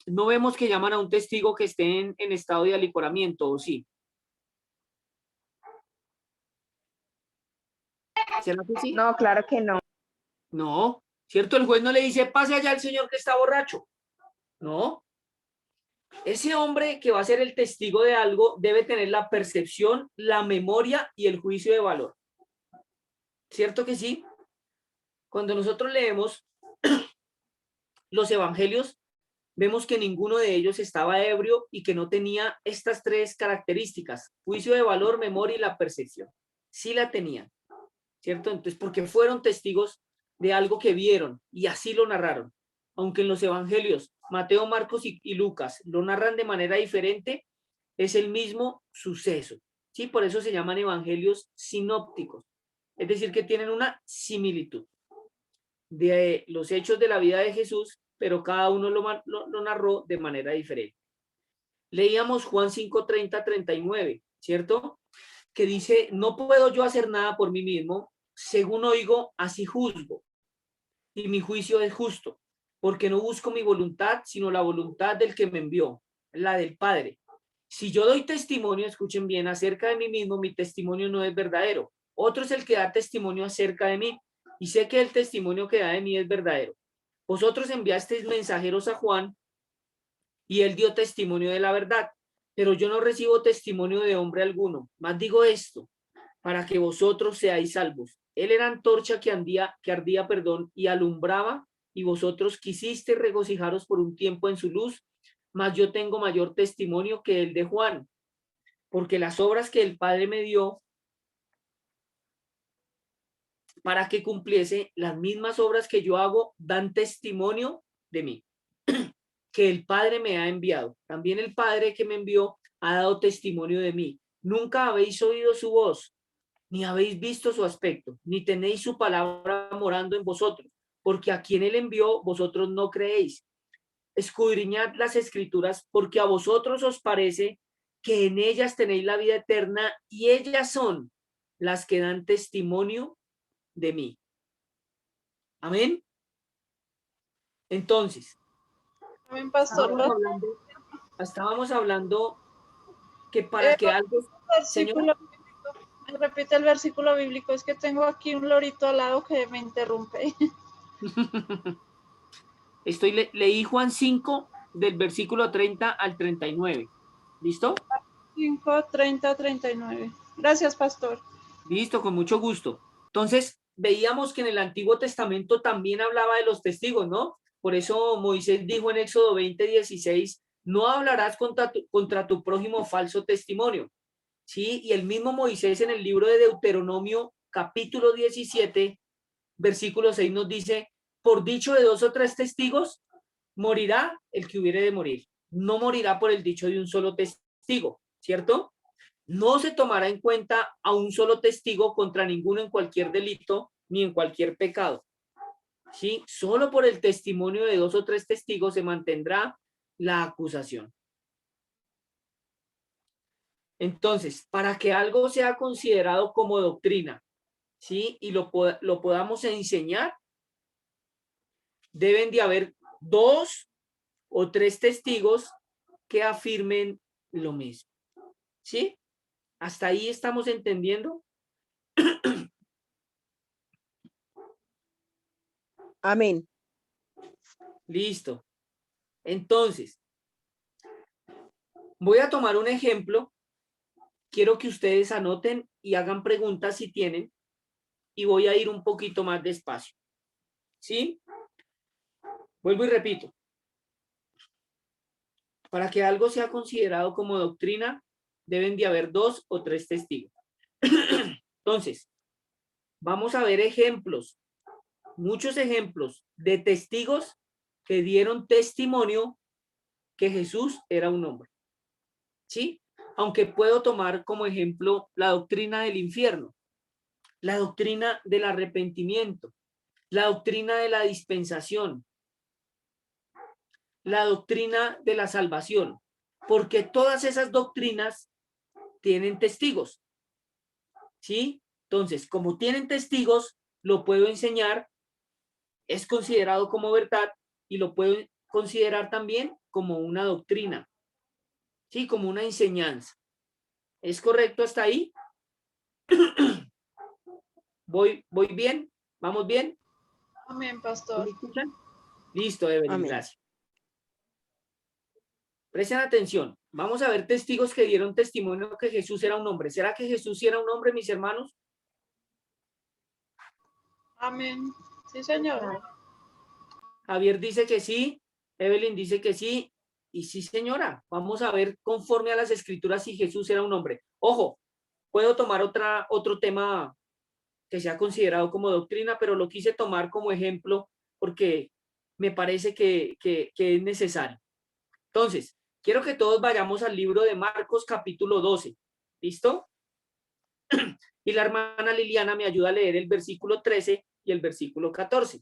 no vemos que llaman a un testigo que esté en estado de alicoramiento, ¿o sí? ¿Será que sí? No, claro que no. No, ¿cierto? El juez no le dice, pase allá al señor que está borracho. No. Ese hombre que va a ser el testigo de algo debe tener la percepción, la memoria y el juicio de valor. ¿Cierto que sí? Cuando nosotros leemos los evangelios, vemos que ninguno de ellos estaba ebrio y que no tenía estas 3 características, juicio de valor, memoria y la percepción. Sí la tenían, ¿cierto? Entonces, porque fueron testigos de algo que vieron y así lo narraron. Aunque en los evangelios, Mateo, Marcos y Lucas lo narran de manera diferente, es el mismo suceso, ¿sí? Por eso se llaman evangelios sinópticos, es decir, que tienen una similitud. de los hechos de la vida de Jesús, pero cada uno lo narró de manera diferente. Leíamos Juan 5, 30, 39, ¿cierto? Que dice, no puedo yo hacer nada por mí mismo, según oigo, así juzgo, y mi juicio es justo, porque no busco mi voluntad, sino la voluntad del que me envió, la del Padre. Si yo doy testimonio, escuchen bien, acerca de mí mismo, mi testimonio no es verdadero. Otro es el que da testimonio acerca de mí, y sé que el testimonio que da de mí es verdadero. Vosotros enviasteis mensajeros a Juan, y él dio testimonio de la verdad, pero yo no recibo testimonio de hombre alguno. Más digo esto, para que vosotros seáis salvos. Él era antorcha que ardía, y alumbraba, y vosotros quisisteis regocijaros por un tiempo en su luz, mas yo tengo mayor testimonio que el de Juan, porque las obras que el Padre me dio para que cumpliese, las mismas obras que yo hago dan testimonio de mí, que el Padre me ha enviado. También el Padre que me envió ha dado testimonio de mí. Nunca habéis oído su voz, ni habéis visto su aspecto, ni tenéis su palabra morando en vosotros, porque a quien él envió, vosotros no creéis. Escudriñad las escrituras, porque a vosotros os parece que en ellas tenéis la vida eterna, y ellas son las que dan testimonio de mí. Amén. Entonces, Amén, pastor. estábamos hablando que para que algo... Versículo bíblico. Me repite el versículo bíblico, es que tengo aquí un lorito al lado que me interrumpe. Leí Juan 5 del versículo 30 al 39. ¿Listo? 5, 30, 39. Gracias, pastor. Listo, con mucho gusto. Entonces, veíamos que en el Antiguo Testamento también hablaba de los testigos, ¿no? Por eso Moisés dijo en Éxodo 20, 16, no hablarás contra tu prójimo falso testimonio. ¿Sí? Y el mismo Moisés en el libro de Deuteronomio, capítulo 17, versículo 6 nos dice, por dicho de 2 o 3 testigos, morirá el que hubiere de morir. No morirá por el dicho de un solo testigo, ¿cierto? No se tomará en cuenta a un solo testigo contra ninguno en cualquier delito ni en cualquier pecado. ¿Sí? Solo por el testimonio de 2 o 3 testigos se mantendrá la acusación. Entonces, para que algo sea considerado como doctrina, ¿sí? Y lo podamos enseñar, deben de haber 2 o 3 testigos que afirmen lo mismo. ¿Sí? ¿Hasta ahí estamos entendiendo? Amén. Listo. Entonces, voy a tomar un ejemplo. Quiero que ustedes anoten y hagan preguntas si tienen, y voy a ir un poquito más despacio. ¿Sí? Vuelvo y repito. Para que algo sea considerado como doctrina, deben de haber 2 o 3 testigos. Entonces, vamos a ver ejemplos, muchos ejemplos de testigos que dieron testimonio que Jesús era un hombre. ¿Sí? Aunque puedo tomar como ejemplo la doctrina del infierno, la doctrina del arrepentimiento, la doctrina de la dispensación, la doctrina de la salvación, porque todas esas doctrinas tienen testigos. ¿Sí? Entonces, como tienen testigos, lo puedo enseñar, es considerado como verdad y lo puedo considerar también como una doctrina. ¿Sí? Como una enseñanza. ¿Es correcto hasta ahí? ¿Voy bien? ¿Vamos bien? Amén, pastor. ¿Me escuchan? Listo, Evelyn, Amén. gracias. Presten atención. Vamos a ver testigos que dieron testimonio que Jesús era un hombre. ¿Será que Jesús era un hombre, mis hermanos? Amén. Sí, señor. Javier dice que sí, Evelyn dice que sí, y sí, señora. Vamos a ver conforme a las escrituras si Jesús era un hombre. Ojo, puedo tomar otro tema que sea considerado como doctrina, pero lo quise tomar como ejemplo porque me parece que es necesario. Entonces, quiero que todos vayamos al libro de Marcos capítulo 12. ¿Listo? Y la hermana Liliana me ayuda a leer el versículo 13 y el versículo 14.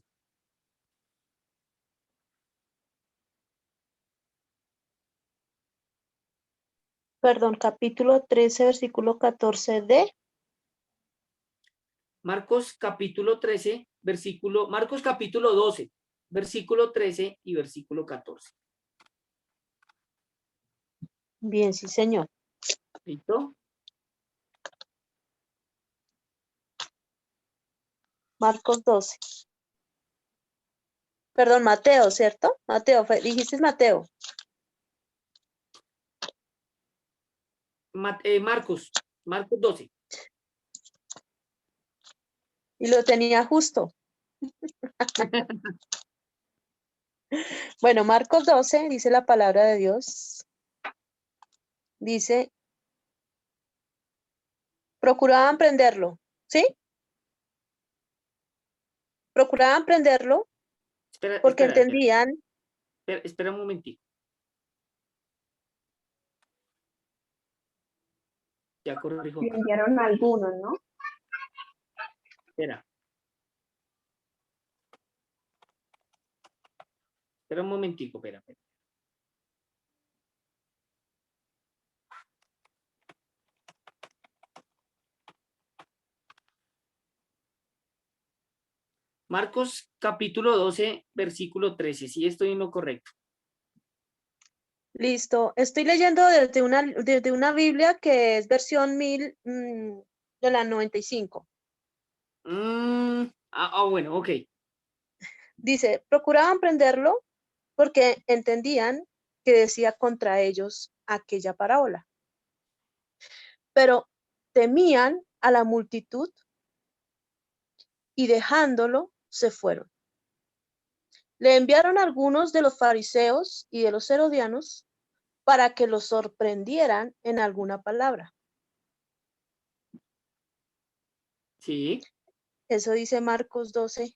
Perdón, capítulo 13, versículo 14 de Marcos capítulo 13, Marcos capítulo 12, versículo 13 y versículo 14. Bien, sí, señor. ¿Listo? Marcos 12. Perdón, Mateo, ¿cierto? Mateo, dijiste Mateo. Marcos 12. Y lo tenía justo. Bueno, Marcos 12 dice la palabra de Dios. Dice, procuraban prenderlo, ¿sí? Procuraban prenderlo porque entendían. Espera un momentito. Ya corrijo. Le enviaron algunos, ¿no? Espera. Espera un momentico, espera. Marcos capítulo 12, versículo 13. Sí, estoy en lo correcto. Listo. Estoy leyendo desde una Biblia que es versión 1000 de la 95. Bueno, ok. Dice, procuraban prenderlo porque entendían que decía contra ellos aquella parábola. Pero temían a la multitud y dejándolo se fueron. Le enviaron algunos de los fariseos y de los herodianos para que los sorprendieran en alguna palabra. Sí. Eso dice Marcos 12,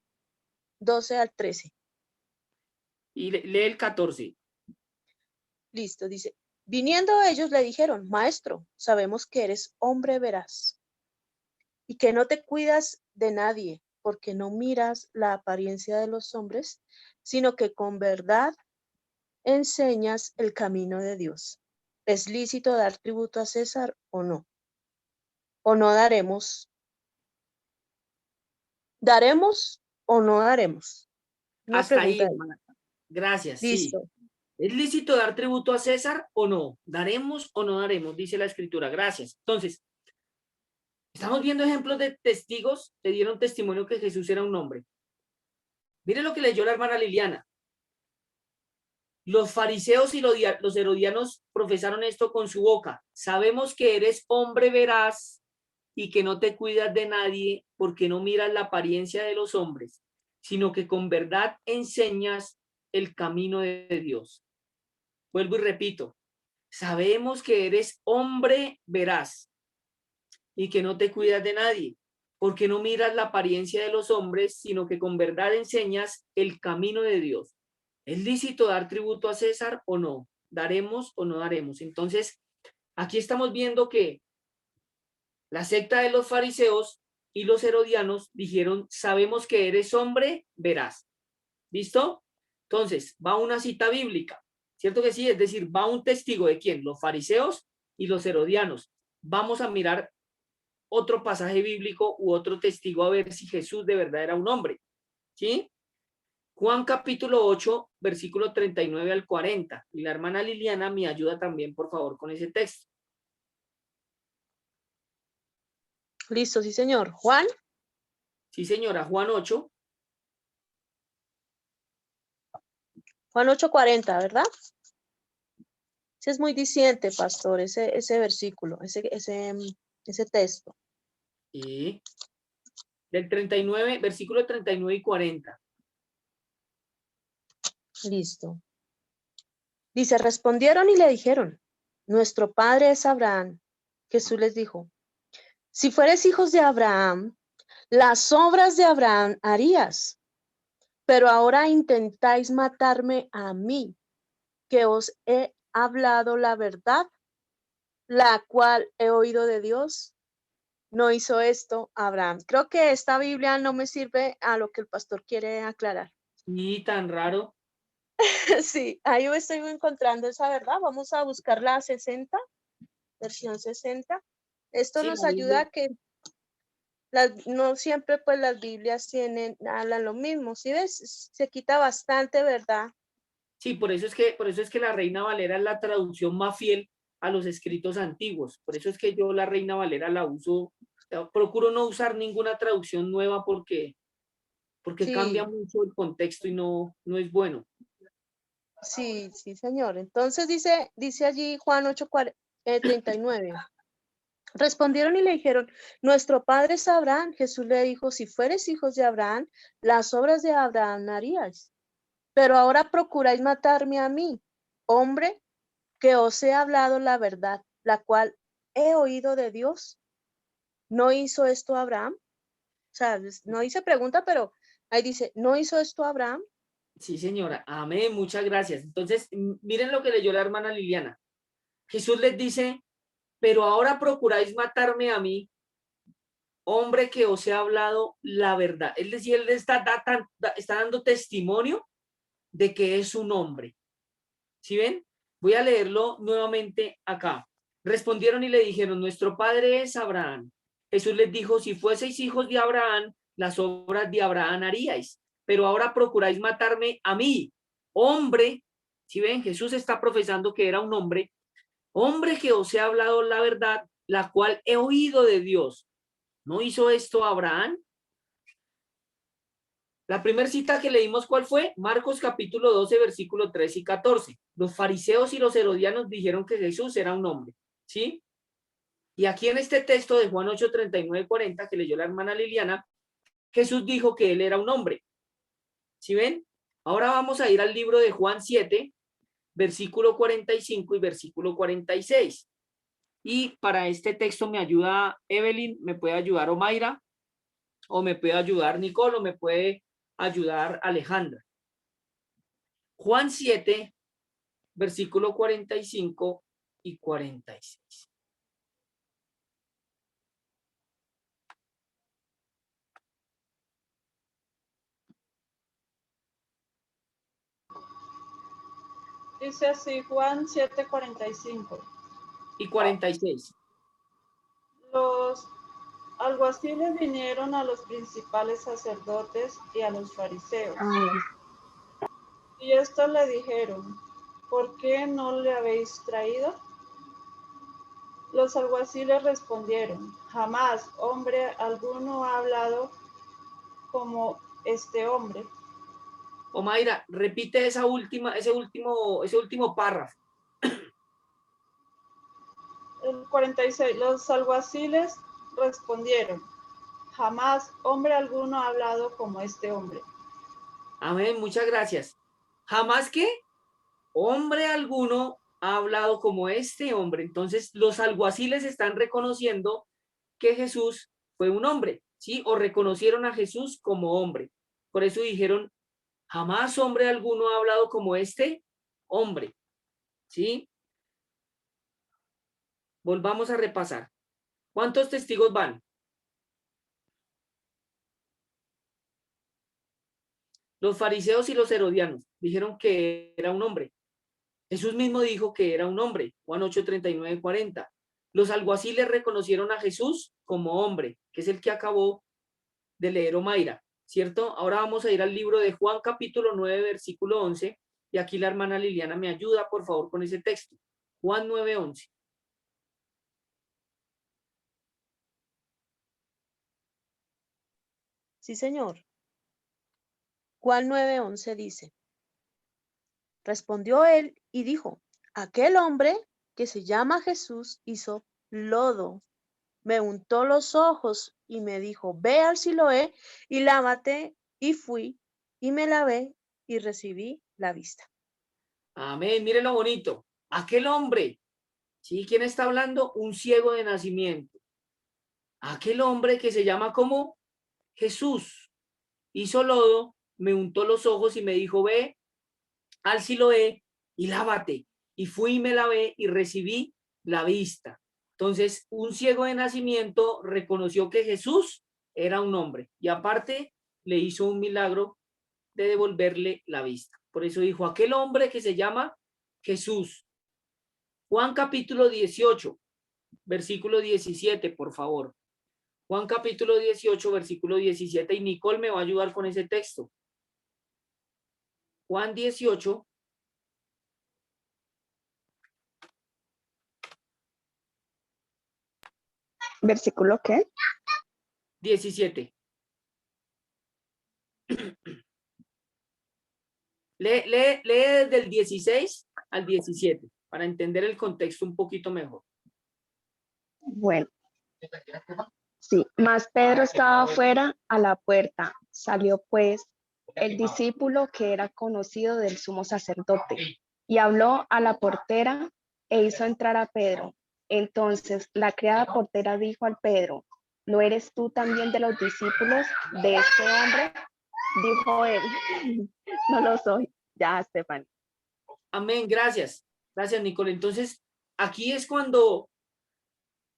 12 al 13. Y lee el 14. Listo, dice, viniendo ellos le dijeron, maestro, sabemos que eres hombre veraz y que no te cuidas de nadie porque no miras la apariencia de los hombres, sino que con verdad enseñas el camino de Dios. ¿Es lícito dar tributo a César o no? ¿O no daremos? ¿Daremos o no daremos? Una Hasta ahí, pregunta. hermana. Gracias, sí. Listo. ¿Es lícito dar tributo a César o no? ¿Daremos o no daremos? Dice la escritura. Gracias. Entonces, estamos viendo ejemplos de testigos que dieron testimonio que Jesús era un hombre. Mire lo que leyó la hermana Liliana. Los fariseos y los herodianos profesaron esto con su boca. Sabemos que eres hombre veraz y que no te cuidas de nadie porque no miras la apariencia de los hombres, sino que con verdad enseñas el camino de Dios. Vuelvo y repito. Sabemos que eres hombre veraz y que no te cuidas de nadie, porque no miras la apariencia de los hombres, sino que con verdad enseñas el camino de Dios. ¿Es lícito dar tributo a César o no? ¿Daremos o no daremos? Entonces, aquí estamos viendo que la secta de los fariseos y los herodianos dijeron, sabemos que eres hombre veraz. ¿Listo? Entonces, va una cita bíblica, ¿cierto que sí? Es decir, va un testigo de quién, los fariseos y los herodianos. Vamos a mirar otro pasaje bíblico u otro testigo a ver si Jesús de verdad era un hombre, ¿sí? Juan capítulo 8, versículo 39 al 40. Y la hermana Liliana me ayuda también, por favor, con ese texto. Listo, sí, señor. Juan. Sí, señora, Juan 8. Juan 8:40, ¿verdad? Sí, es muy diciente, pastor, ese versículo, ese texto. Y del 39, versículo 39 y 40. Listo. Dice, respondieron y le dijeron, nuestro padre es Abraham. Jesús les dijo, si fueres hijos de Abraham, las obras de Abraham harías, pero ahora intentáis matarme a mí, que os he hablado la verdad, la cual he oído de Dios. No hizo esto Abraham. Creo que esta Biblia no me sirve a lo que el pastor quiere aclarar. Y tan raro. Sí, ahí estoy encontrando esa verdad. Vamos a buscar la 60. versión 60. Esto Sí, nos la ayuda Biblia. a que no siempre pues las Biblias hablan lo mismo. ¿Sí ves? Se quita bastante, ¿verdad? Sí, por eso es que la Reina Valera es la traducción más fiel a los escritos antiguos. Por eso es que yo la Reina Valera la uso, procuro no usar ninguna traducción nueva porque cambia Sí, mucho el contexto y no es bueno. sí, sí, señor. Entonces dice allí Juan 8:39. Respondieron y le dijeron, nuestro padre es Abraham. Jesús le dijo, si fueres hijos de Abraham, las obras de Abraham haríais. Pero ahora procuráis matarme a mí, hombre, que os he hablado la verdad, la cual he oído de Dios. ¿No hizo esto Abraham? O sea, no dice pregunta, pero ahí dice, ¿no hizo esto Abraham? Sí, señora. Amén. Muchas gracias. Entonces, miren lo que leyó la hermana Liliana. Jesús les dice, pero ahora procuráis matarme a mí, hombre que os he hablado la verdad. Es decir, él está dando testimonio de que es un hombre. ¿Sí ven? Voy a leerlo nuevamente acá. Respondieron y le dijeron, nuestro padre es Abraham. Jesús les dijo, si fueseis hijos de Abraham, las obras de Abraham haríais, pero ahora procuráis matarme a mí, hombre. ¿Sí ven? Jesús está profesando que era un hombre que os he hablado la verdad, la cual he oído de Dios. ¿No hizo esto Abraham? La primera cita que leímos, ¿cuál fue? Marcos capítulo 12, versículo 3 y 14. Los fariseos y los herodianos dijeron que Jesús era un hombre, ¿sí? Y aquí en este texto de Juan 8, 39, 40, que leyó la hermana Liliana, Jesús dijo que él era un hombre. ¿Sí ven? Ahora vamos a ir al libro de Juan 7, versículo 45 y versículo 46. Y para este texto me ayuda Evelyn, me puede ayudar Omaira, o me puede ayudar Nicole, o me puede ayudar Alejandra. Juan 7, versículo 45 y 46. Dice así Juan 7:45. Y 46. Los alguaciles vinieron a los principales sacerdotes y a los fariseos. Y estos le dijeron, ¿por qué no le habéis traído? Los alguaciles respondieron, jamás hombre alguno ha hablado como este hombre. Omaira, repite ese último párrafo. El 46, los alguaciles respondieron, jamás hombre alguno ha hablado como este hombre. Amén, muchas gracias. Jamás que hombre alguno ha hablado como este hombre. Entonces, los alguaciles están reconociendo que Jesús fue un hombre, ¿sí? O reconocieron a Jesús como hombre. Por eso dijeron, jamás hombre alguno ha hablado como este hombre, ¿sí? Volvamos a repasar. ¿Cuántos testigos van? Los fariseos y los herodianos dijeron que era un hombre. Jesús mismo dijo que era un hombre. Juan 8, 39, 40. Los alguaciles reconocieron a Jesús como hombre, que es el que acabó de leer Omaira, ¿cierto? Ahora vamos a ir al libro de Juan capítulo 9, versículo 11. Y aquí la hermana Liliana me ayuda, por favor, con ese texto. Juan 9, 11. Sí, señor. Juan 9:11 dice, respondió él y dijo, aquel hombre que se llama Jesús hizo lodo, me untó los ojos y me dijo, ve al Siloé y lávate, y fui y me lavé y recibí la vista. Amén, mire lo bonito. Aquel hombre, ¿sí? ¿Quién está hablando? Un ciego de nacimiento. Aquel hombre que se llama como Jesús hizo lodo, me untó los ojos y me dijo, ve al Siloé y lávate. Y fui y me lavé y recibí la vista. Entonces, un ciego de nacimiento reconoció que Jesús era un hombre y aparte le hizo un milagro de devolverle la vista. Por eso dijo, aquel hombre que se llama Jesús. Juan capítulo 18, versículo 17, por favor. Juan capítulo 18, versículo 17, y Nicole me va a ayudar con ese texto. Juan 18. ¿Versículo qué? 17. Lee desde el 16 al 17 para entender el contexto un poquito mejor. Bueno, sí, mas Pedro estaba afuera a la puerta. Salió pues el discípulo que era conocido del sumo sacerdote y habló a la portera e hizo entrar a Pedro. Entonces la criada portera dijo al Pedro, ¿no eres tú también de los discípulos de este hombre? Dijo él, no lo soy. Ya, Estefan. Amén, gracias. Gracias, Nicole. Entonces, aquí es cuando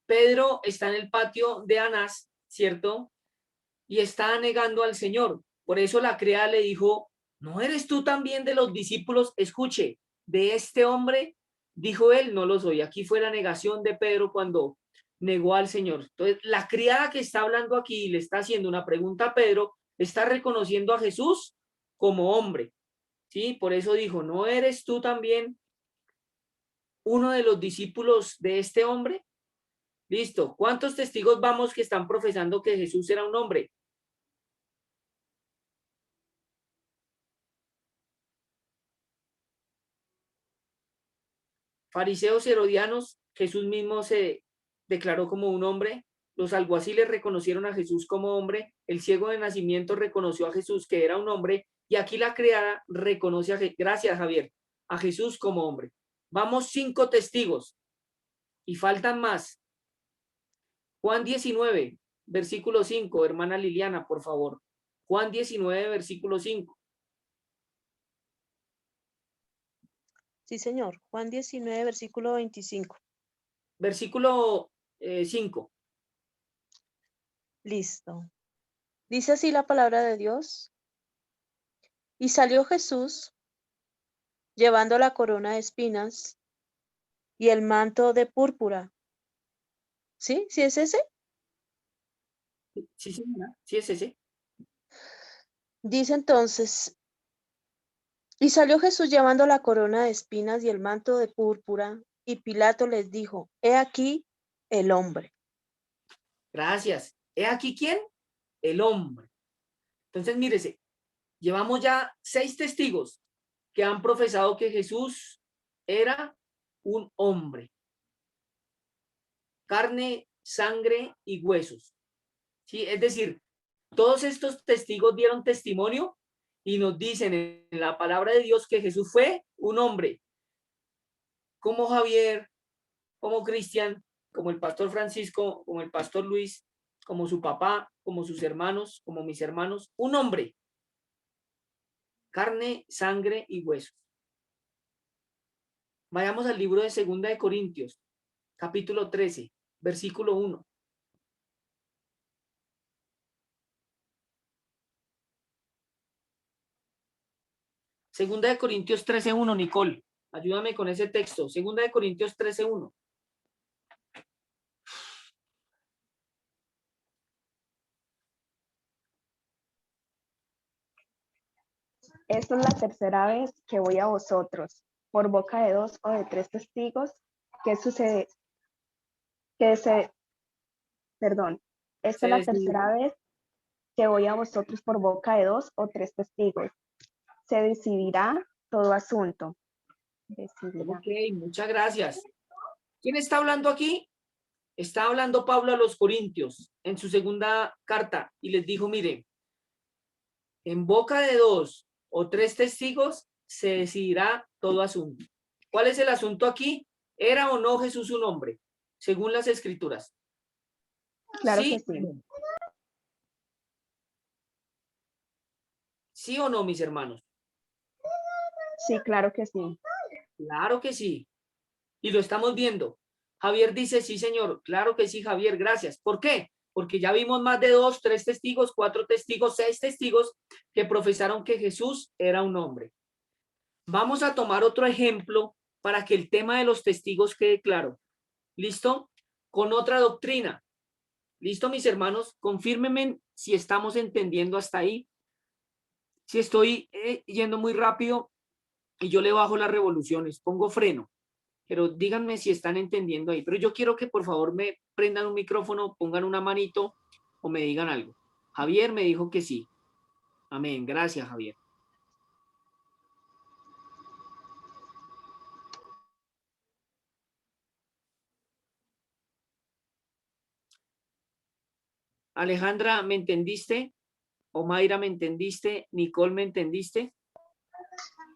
Pedro está en el patio de Anás, ¿cierto? Y está negando al Señor. Por eso la criada le dijo, ¿no eres tú también de los discípulos? Escuche, de este hombre, dijo él, no lo soy. Aquí fue la negación de Pedro cuando negó al Señor. Entonces, la criada que está hablando aquí y le está haciendo una pregunta a Pedro, está reconociendo a Jesús como hombre. ¿Sí? Por eso dijo, ¿no eres tú también uno de los discípulos de este hombre? Listo. ¿Cuántos testigos vamos que están profesando que Jesús era un hombre? Fariseos y herodianos, Jesús mismo se declaró como un hombre. Los alguaciles reconocieron a Jesús como hombre. El ciego de nacimiento reconoció a Jesús que era un hombre. Y aquí la criada reconoce a Jesús. Gracias, Javier. A Jesús como hombre. Vamos 5 testigos. Y faltan más. Juan 19, versículo 5. Hermana Liliana, por favor. Juan 19, versículo 5. Sí, señor. Juan 19, versículo 25. Versículo 5. Listo. Dice así la palabra de Dios. Y salió Jesús llevando la corona de espinas y el manto de púrpura. ¿Sí? ¿Sí es ese? Sí, señora. Sí, es ese. Dice entonces, y salió Jesús llevando la corona de espinas y el manto de púrpura, y Pilato les dijo, he aquí el hombre. Gracias. ¿He aquí quién? El hombre. Entonces, mírese, llevamos ya 6 testigos que han profesado que Jesús era un hombre. Carne, sangre y huesos. ¿Sí? Es decir, todos estos testigos dieron testimonio y nos dicen en la palabra de Dios que Jesús fue un hombre. Como Javier, como Cristian, como el pastor Francisco, como el pastor Luis, como su papá, como sus hermanos, como mis hermanos, un hombre. Carne, sangre y huesos. Vayamos al libro de 2 de Corintios, capítulo 13, versículo 1. Segunda de Corintios 13:1, Nicole. Ayúdame con ese texto. Segunda de Corintios 13:1. Esta es la tercera vez que voy a vosotros, por boca de 2 o de 3 testigos, que sucede, perdón, esta es la tercera vez que voy a vosotros por boca de 2 o 3 testigos. Se decidirá todo asunto. Decidirá. Ok, muchas gracias. ¿Quién está hablando aquí? Está hablando Pablo a los Corintios en su segunda carta y les dijo, mire, en boca de 2 o 3 testigos se decidirá todo asunto. ¿Cuál es el asunto aquí? ¿Era o no Jesús un hombre? Según las escrituras. Claro ¿Sí? que sí. ¿Sí o no, mis hermanos? Sí, claro que sí. Claro que sí. Y lo estamos viendo. Javier dice, sí, señor. Claro que sí, Javier, gracias. ¿Por qué? Porque ya vimos más de 2, 3 testigos, 4 testigos, 6 testigos que profesaron que Jesús era un hombre. Vamos a tomar otro ejemplo para que el tema de los testigos quede claro. ¿Listo? con otra doctrina. ¿Listo, mis hermanos? Confírmenme si estamos entendiendo hasta ahí. Si estoy yendo muy rápido y yo le bajo las revoluciones, pongo freno. Pero díganme si están entendiendo ahí. Pero yo quiero que por favor me prendan un micrófono, pongan una manito o me digan algo. Javier me dijo que sí. Amén. Gracias, Javier. Alejandra, ¿me entendiste? Omaira, ¿me entendiste? Nicole, ¿me entendiste?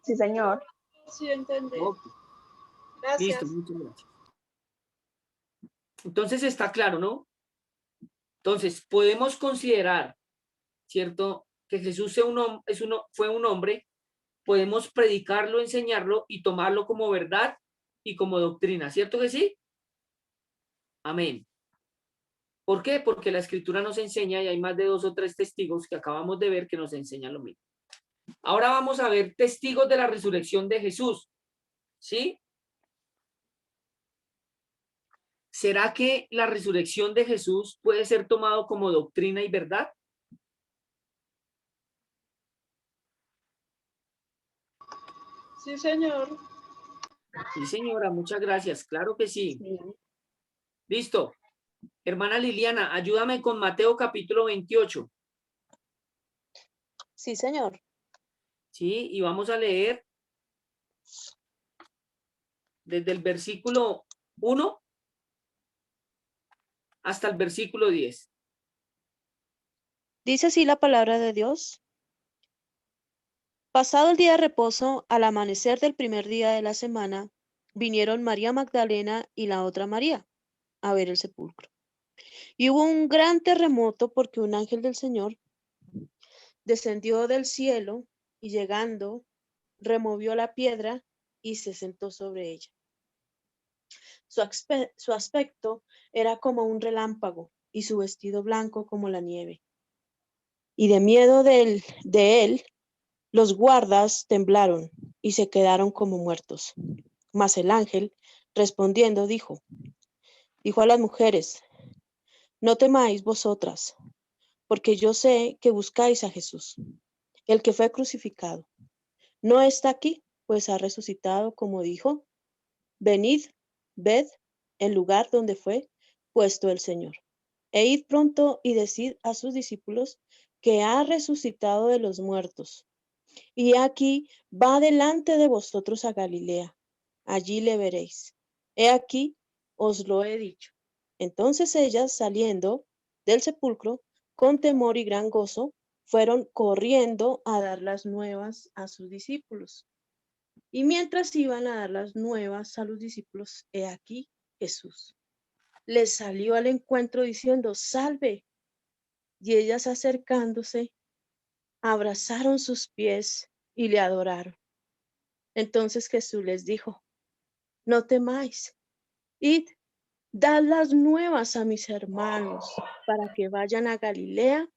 Sí, señor. Sí, entendí. Okay. Gracias. Listo, muchas gracias. Entonces está claro, ¿no? Entonces, podemos considerar, ¿cierto? Que Jesús fue un hombre, podemos predicarlo, enseñarlo y tomarlo como verdad y como doctrina, ¿cierto que sí? Amén. ¿Por qué? Porque la escritura nos enseña y hay más de 2 o 3 testigos que acabamos de ver que nos enseñan lo mismo. Ahora vamos a ver testigos de la resurrección de Jesús, ¿sí? ¿Será que la resurrección de Jesús puede ser tomado como doctrina y verdad? Sí, señor. Sí, señora, muchas gracias. Claro que sí. Sí. Listo. Hermana Liliana, ayúdame con Mateo capítulo 28. Sí, señor. Sí, y vamos a leer desde el versículo 1 hasta el versículo 10. Dice así la palabra de Dios. Pasado el día de reposo, al amanecer del primer día de la semana, vinieron María Magdalena y la otra María a ver el sepulcro. Y hubo un gran terremoto porque un ángel del Señor descendió del cielo y llegando, removió la piedra y se sentó sobre ella. Su aspecto era como un relámpago y su vestido blanco como la nieve. Y de miedo de él, los guardas temblaron y se quedaron como muertos. Mas el ángel, respondiendo, dijo a las mujeres, no temáis vosotras, porque yo sé que buscáis a Jesús, el que fue crucificado. No está aquí, pues ha resucitado, como dijo. Venid, ved el lugar donde fue puesto el Señor. E id pronto y decid a sus discípulos que ha resucitado de los muertos. Y aquí va delante de vosotros a Galilea. Allí le veréis. He aquí, os lo he dicho. Entonces ellas, saliendo del sepulcro, con temor y gran gozo, fueron corriendo a dar las nuevas a sus discípulos. Y mientras iban a dar las nuevas a los discípulos, he aquí Jesús les salió al encuentro diciendo, salve. Y ellas acercándose, abrazaron sus pies y le adoraron. Entonces Jesús les dijo, no temáis, id, dad las nuevas a mis hermanos para que vayan a Galilea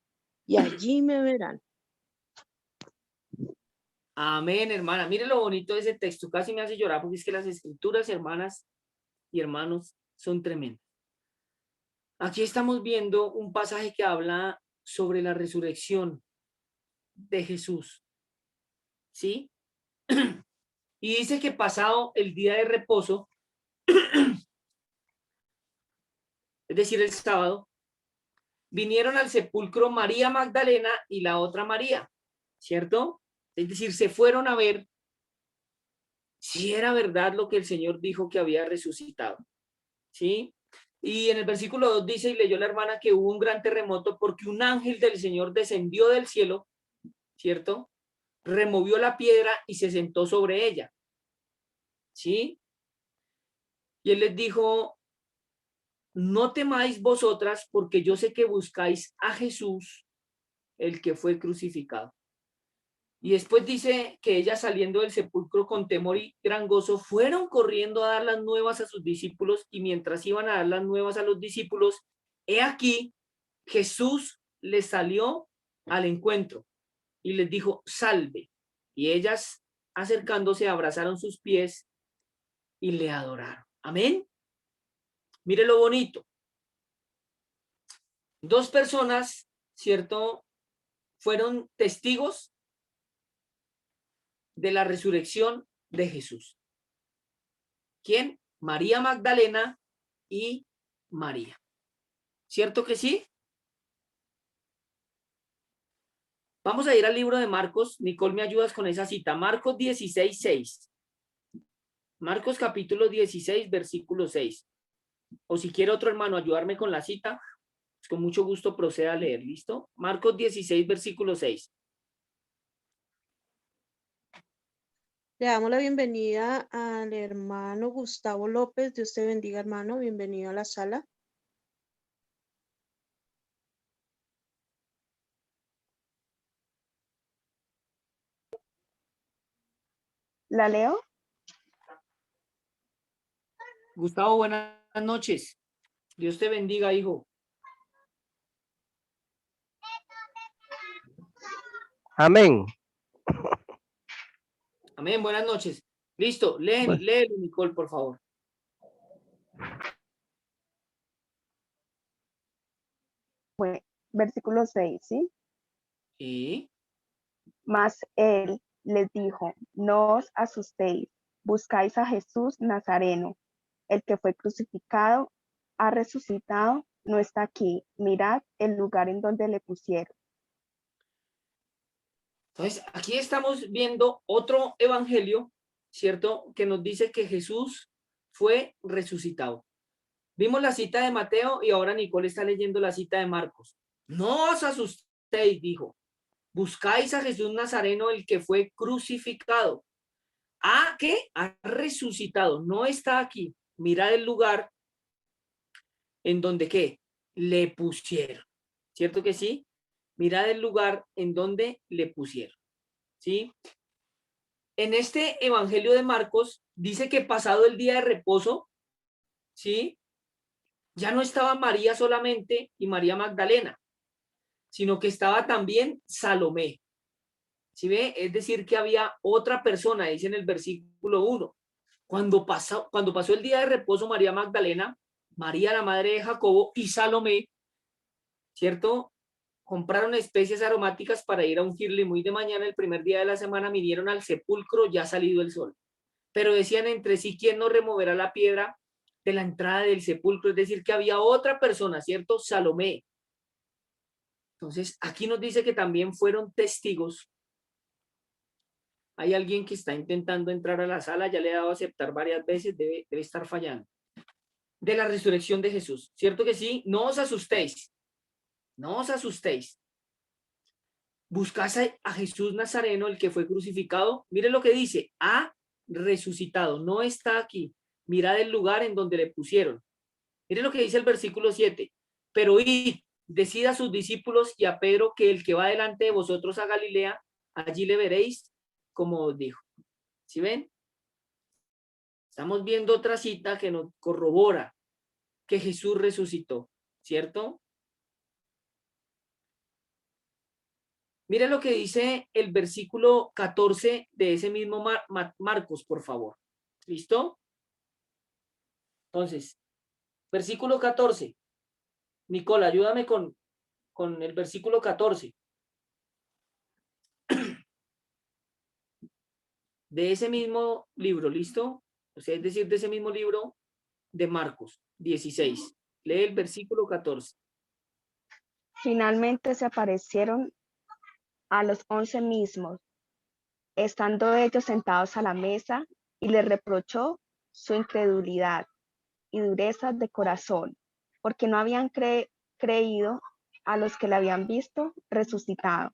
y allí me verán. Amén, hermana. Mire lo bonito de ese texto. Casi me hace llorar porque es que las escrituras, hermanas y hermanos, son tremendas. Aquí estamos viendo un pasaje que habla sobre la resurrección de Jesús. ¿Sí? Y dice que pasado el día de reposo, es decir, el sábado, vinieron al sepulcro María Magdalena y la otra María, ¿cierto? Es decir, se fueron a ver si era verdad lo que el Señor dijo que había resucitado, ¿sí? Y en el versículo 2 dice, y leyó la hermana, que hubo un gran terremoto porque un ángel del Señor descendió del cielo, ¿cierto? Removió la piedra y se sentó sobre ella, ¿sí? Y él les dijo, no temáis vosotras, porque yo sé que buscáis a Jesús, el que fue crucificado. Y después dice que ellas, saliendo del sepulcro con temor y gran gozo, fueron corriendo a dar las nuevas a sus discípulos, y mientras iban a dar las nuevas a los discípulos, he aquí, Jesús les salió al encuentro y les dijo, salve. Y ellas, acercándose, abrazaron sus pies y le adoraron. Amén. Mire lo bonito. Dos personas, ¿cierto? Fueron testigos de la resurrección de Jesús. ¿Quién? María Magdalena y María. ¿Cierto que sí? Vamos a ir al libro de Marcos. Nicole, ¿me ayudas con esa cita? Marcos 16:6. Marcos capítulo 16, versículo 6. O si quiere otro hermano ayudarme con la cita, pues con mucho gusto proceda a leer. ¿Listo? Marcos 16, versículo 6. Le damos la bienvenida al hermano Gustavo López. Dios te bendiga, hermano. Bienvenido a la sala. ¿La leo? Gustavo, buenas noches. Dios te bendiga, hijo. Amén. Amén, buenas noches. Listo, léelo, Nicole, por favor. Bueno, versículo 6, ¿sí? Sí. Mas él les dijo, no os asustéis, buscáis a Jesús Nazareno, el que fue crucificado, ha resucitado, no está aquí. Mirad el lugar en donde le pusieron. Entonces, aquí estamos viendo otro evangelio, ¿cierto? Que nos dice que Jesús fue resucitado. Vimos la cita de Mateo y ahora Nicole está leyendo la cita de Marcos. No os asustéis, dijo. Buscáis a Jesús Nazareno, el que fue crucificado. ¿Ah, qué? Ha resucitado. No está aquí. Mirad el lugar en donde, ¿qué? Le pusieron. ¿Cierto que sí? Mirad el lugar en donde le pusieron. ¿Sí? En este evangelio de Marcos dice que pasado el día de reposo, ¿sí? Ya no estaba María solamente y María Magdalena, sino que estaba también Salomé. ¿Sí ve? Es decir, que había otra persona, dice en el versículo 1. Cuando pasó el día de reposo, María Magdalena, María la madre de Jacobo y Salomé, ¿cierto? Compraron especias aromáticas para ir a ungirle muy de mañana, el primer día de la semana, vinieron al sepulcro ya salido el sol. Pero decían entre sí, ¿quién no removerá la piedra de la entrada del sepulcro? Es decir, que había otra persona, ¿cierto? Salomé. Entonces, aquí nos dice que también fueron testigos. Hay alguien que está intentando entrar a la sala, ya le he dado a aceptar varias veces, debe estar fallando. De la resurrección de Jesús, ¿cierto que sí? No os asustéis, no os asustéis. Buscáis a Jesús Nazareno, el que fue crucificado. Mire lo que dice, ha resucitado, no está aquí. Mirad el lugar en donde le pusieron. Mire lo que dice el versículo 7. Pero id, decid a sus discípulos y a Pedro que el que va delante de vosotros a Galilea, allí le veréis, como os dijo. ¿Sí ven? Estamos viendo otra cita que nos corrobora que Jesús resucitó, ¿cierto? Mire lo que dice el versículo 14 de ese mismo Marcos, por favor. ¿Listo? Entonces, versículo 14. Nicola, ayúdame con el versículo 14. De ese mismo libro, ¿listo? O sea, es decir, de ese mismo libro de Marcos 16. Lee el versículo 14. Finalmente se aparecieron a los 11 mismos, estando ellos sentados a la mesa, y les reprochó su incredulidad y dureza de corazón, porque no habían creído a los que le habían visto resucitado.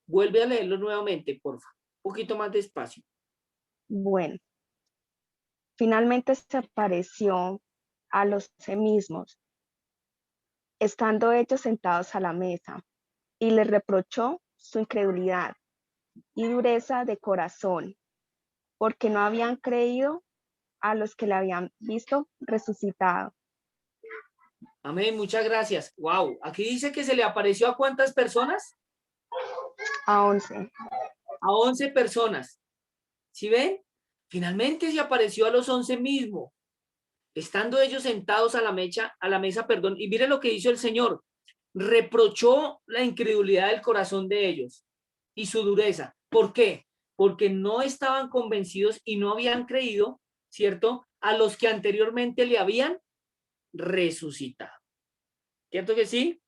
Vuelve a leerlo nuevamente, por favor. Un poquito más despacio. Bueno, finalmente se apareció a los 11 mismos, estando ellos sentados a la mesa, y les reprochó su incredulidad y dureza de corazón, porque no habían creído a los que le habían visto resucitado. Amén, muchas gracias. Wow, aquí dice que se le apareció a ¿cuántas personas? A 11. A 11 personas. ¿Sí ven? Finalmente se apareció a los 11 mismos, estando ellos sentados a la mesa, perdón, y mire lo que hizo el Señor. reprochó la incredulidad del corazón de ellos y su dureza. ¿Por qué? Porque no estaban convencidos y no habían creído, ¿cierto?, a los que anteriormente le habían resucitado. ¿Cierto que sí?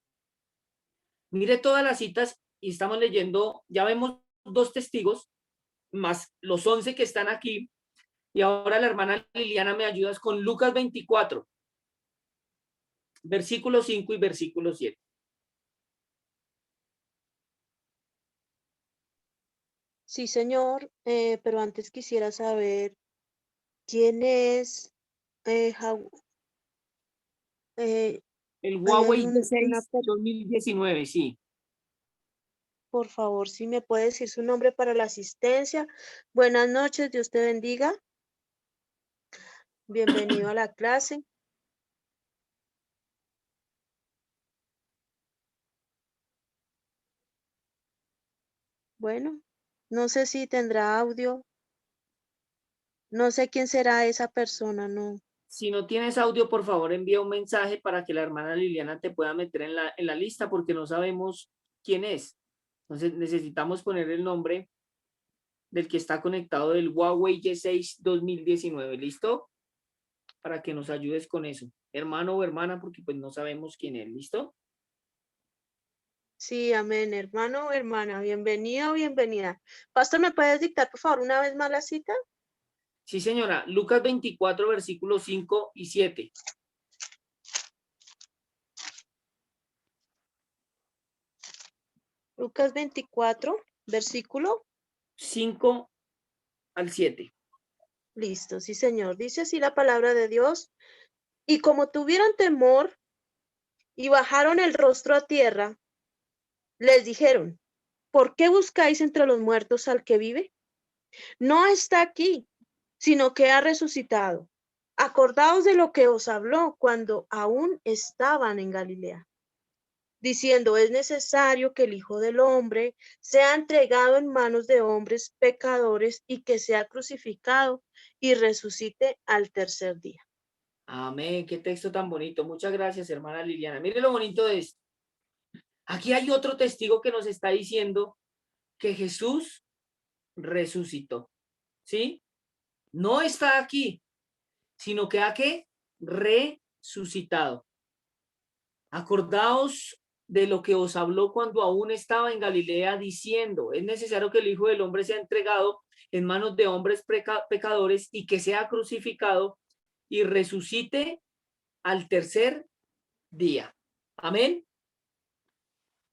Mire todas las citas y estamos leyendo, ya vemos 2 testigos, más los 11 que están aquí. Y ahora la hermana Liliana me ayudas con Lucas 24, versículo 5 y versículo 7. Sí, señor, pero antes quisiera saber quién es, El ahí hay Huawei G6 2019, sí. por favor, si me puede decir su nombre para la asistencia. Buenas noches, Dios te bendiga. Bienvenido a la clase. Bueno, no sé si tendrá audio. No sé quién será esa persona, no. Si no tienes audio, por favor, envía un mensaje para que la hermana Liliana te pueda meter en la lista porque no sabemos quién es. Entonces necesitamos poner el nombre del que está conectado del Huawei G6 2019. ¿Listo? Para que nos ayudes con eso. Hermano o hermana, porque pues no sabemos quién es. ¿Listo? Sí, amén, hermano o hermana. Bienvenido o bienvenida. Pastor, ¿me puedes dictar, por favor, una vez más la cita? Sí, señora. Lucas 24, versículos 5 y 7. Lucas 24, versículo. 5 al 7. Listo, sí, señor. Dice así la palabra de Dios. Y como tuvieron temor y bajaron el rostro a tierra, les dijeron, ¿por qué buscáis entre los muertos al que vive? No está aquí, sino que ha resucitado. Acordaos de lo que os habló cuando aún estaban en Galilea, diciendo, es necesario que el Hijo del Hombre sea entregado en manos de hombres pecadores y que sea crucificado y resucite al tercer día. Amén. Qué texto tan bonito. Muchas gracias, hermana Liliana. Mire lo bonito de esto. Aquí hay otro testigo que nos está diciendo que Jesús resucitó. ¿Sí? No está aquí, sino que ha que resucitado. Acordaos de lo que os habló cuando aún estaba en Galilea diciendo, es necesario que el Hijo del Hombre sea entregado en manos de hombres pecadores y que sea crucificado y resucite al tercer día. Amén.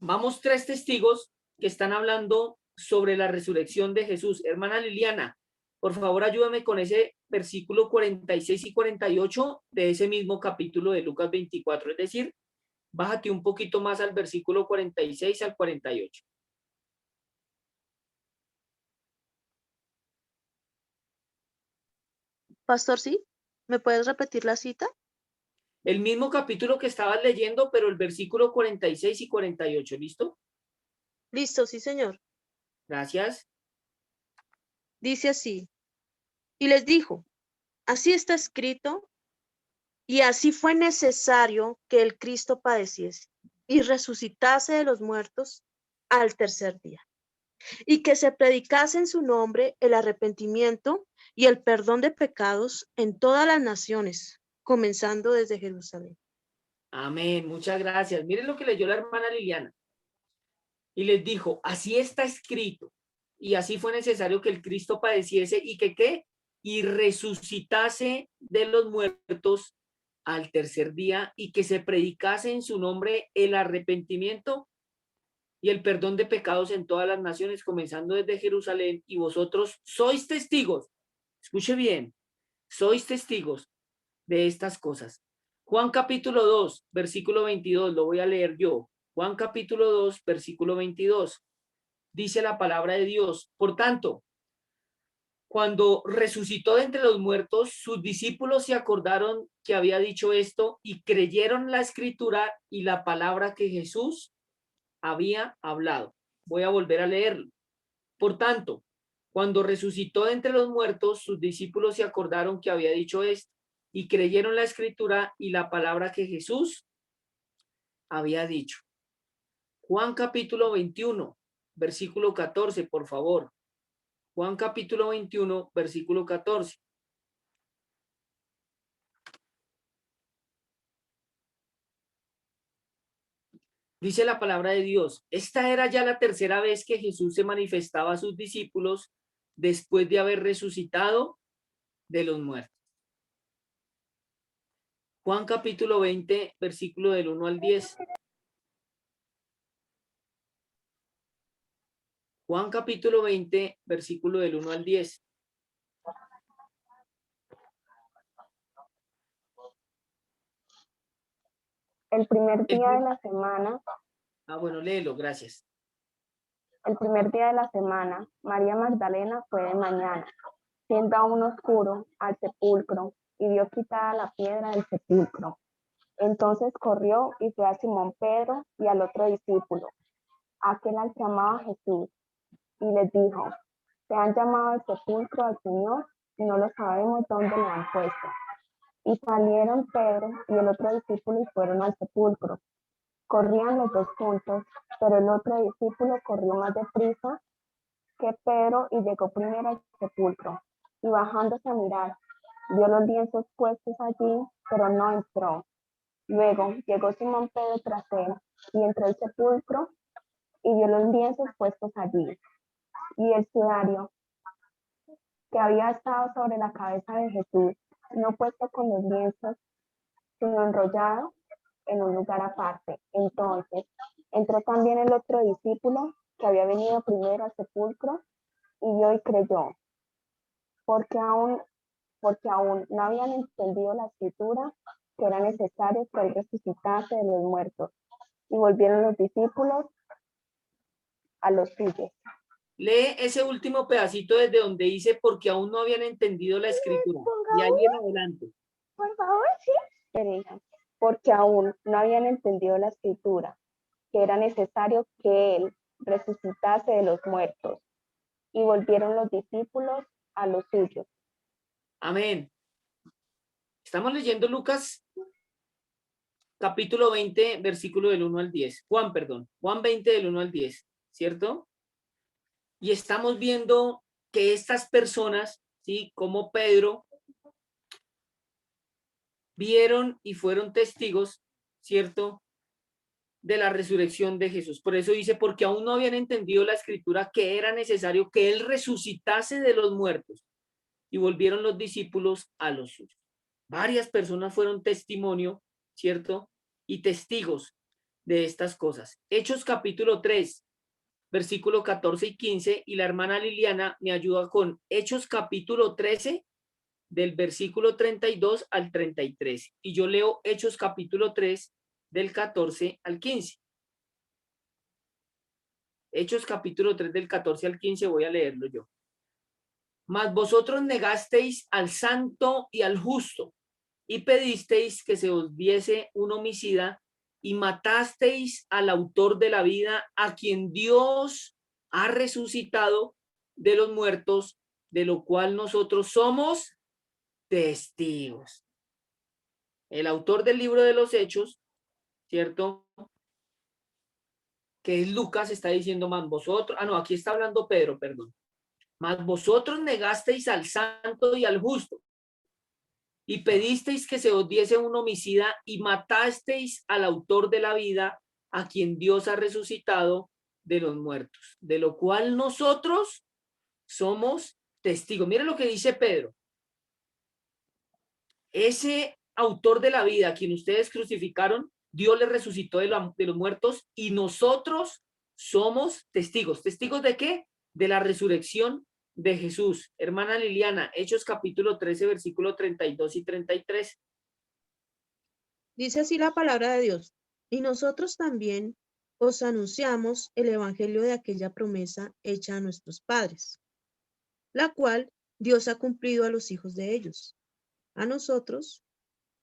Vamos 3 testigos que están hablando sobre la resurrección de Jesús. Hermana Liliana, por favor ayúdame con ese versículo 46 y 48 de ese mismo capítulo de Lucas 24, es decir, bájate un poquito más al versículo 46 al 48. Pastor, ¿sí? ¿Me puedes repetir la cita? El mismo capítulo que estabas leyendo, pero el versículo 46 y 48, ¿listo? Listo, sí, señor. Gracias. Dice así, y les dijo, así está escrito, y así fue necesario que el Cristo padeciese y resucitase de los muertos al tercer día, y que se predicase en su nombre el arrepentimiento y el perdón de pecados en todas las naciones, comenzando desde Jerusalén. Amén. Muchas gracias. Miren lo que leyó la hermana Liliana. Y les dijo, así está escrito. Y así fue necesario que el Cristo padeciese y que ¿qué? Y resucitase de los muertos al tercer día y que se predicase en su nombre el arrepentimiento y el perdón de pecados en todas las naciones, comenzando desde Jerusalén, y vosotros sois testigos. Escuche bien, sois testigos de estas cosas. Juan capítulo 2, versículo 22, lo voy a leer yo. Juan capítulo 2, versículo 22. Dice la palabra de Dios. Por tanto, cuando resucitó de entre los muertos, sus discípulos se acordaron que había dicho esto y creyeron la escritura y la palabra que Jesús había hablado. Voy a volver a leerlo. Por tanto, cuando resucitó de entre los muertos, sus discípulos se acordaron que había dicho esto y creyeron la escritura y la palabra que Jesús había dicho. Juan capítulo 21, versículo 14, por favor. Juan capítulo 21, versículo 14. Dice la palabra de Dios, esta era ya la tercera vez que Jesús se manifestaba a sus discípulos después de haber resucitado de los muertos. Juan capítulo 20, versículo del 1 al 10. Juan capítulo 20, versículo del 1 al 10. El primer día de la semana, Bueno, léelo, gracias. el primer día de la semana, María Magdalena fue de mañana, siendo aún oscuro, al sepulcro, y vio quitada la piedra del sepulcro. Entonces corrió y fue a Simón Pedro y al otro discípulo, aquel al que amaba Jesús, y les dijo, se han llamado al sepulcro al Señor y no lo sabemos dónde lo han puesto. Y salieron Pedro y el otro discípulo y fueron al sepulcro. Corrían los dos juntos, pero el otro discípulo corrió más deprisa que Pedro y llegó primero al sepulcro. Y bajándose a mirar, vio los lienzos puestos allí, pero no entró. Luego llegó Simón Pedro tras él y entró al sepulcro y vio los lienzos puestos allí. Y el sudario que había estado sobre la cabeza de Jesús, no puesto con los lienzos, sino enrollado en un lugar aparte. Entonces entró también el otro discípulo que había venido primero al sepulcro y vio y creyó, porque aún no habían entendido la escritura que era necesario que él resucitase de los muertos. Y volvieron los discípulos a los suyos. Lee ese último pedacito desde donde dice porque aún no habían entendido la escritura. Y ahí en adelante. Por favor, sí. Porque aún no habían entendido la escritura, que era necesario que él resucitase de los muertos. Y volvieron los discípulos a los suyos. Amén. Estamos leyendo Lucas capítulo 20, versículo del 1 al 10. Juan 20 del 1 al 10, ¿cierto? Y estamos viendo que estas personas, ¿sí? Como Pedro, vieron y fueron testigos, ¿cierto? De la resurrección de Jesús. Por eso dice, porque aún no habían entendido la escritura que era necesario que él resucitase de los muertos. Y volvieron los discípulos a los suyos. Varias personas fueron testimonio, ¿cierto? Y testigos de estas cosas. Hechos capítulo 3, versículo 14 y 15, y la hermana Liliana me ayuda con Hechos capítulo 13, del versículo 32 al 33. Y yo leo Hechos capítulo 3, del 14 al 15. Hechos capítulo 3, del 14 al 15, voy a leerlo yo. Mas vosotros negasteis al santo y al justo, y pedisteis que se os diese un homicida, y matasteis al autor de la vida, a quien Dios ha resucitado de los muertos, de lo cual nosotros somos testigos. El autor del libro de los Hechos, ¿cierto? Que es Lucas, está diciendo, más vosotros, aquí está hablando Pedro, perdón. Mas vosotros negasteis al santo y al justo, y pedisteis que se os diese un homicida, y matasteis al autor de la vida, a quien Dios ha resucitado de los muertos, de lo cual nosotros somos testigos. Miren lo que dice Pedro. Ese autor de la vida, a quien ustedes crucificaron, Dios le resucitó de los muertos, y nosotros somos testigos. ¿Testigos de qué? De la resurrección de Jesús. Hermana Liliana, Hechos capítulo 13, versículo 32 y 33. Dice así la palabra de Dios. Y nosotros también os anunciamos el evangelio de aquella promesa hecha a nuestros padres, la cual Dios ha cumplido a los hijos de ellos, a nosotros,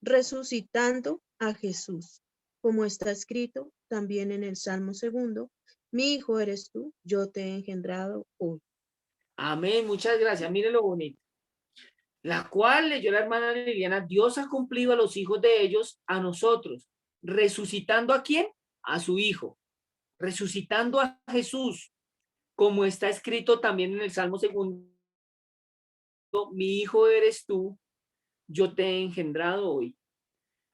resucitando a Jesús, como está escrito también en el Salmo 2, mi hijo eres tú, yo te he engendrado hoy. Amén, muchas gracias. Mire lo bonito. La cual leyó la hermana Liliana, Dios ha cumplido a los hijos de ellos, a nosotros, resucitando ¿a quién? A su hijo. resucitando a Jesús, como está escrito también en el Salmo 2, mi hijo eres tú, yo te he engendrado hoy.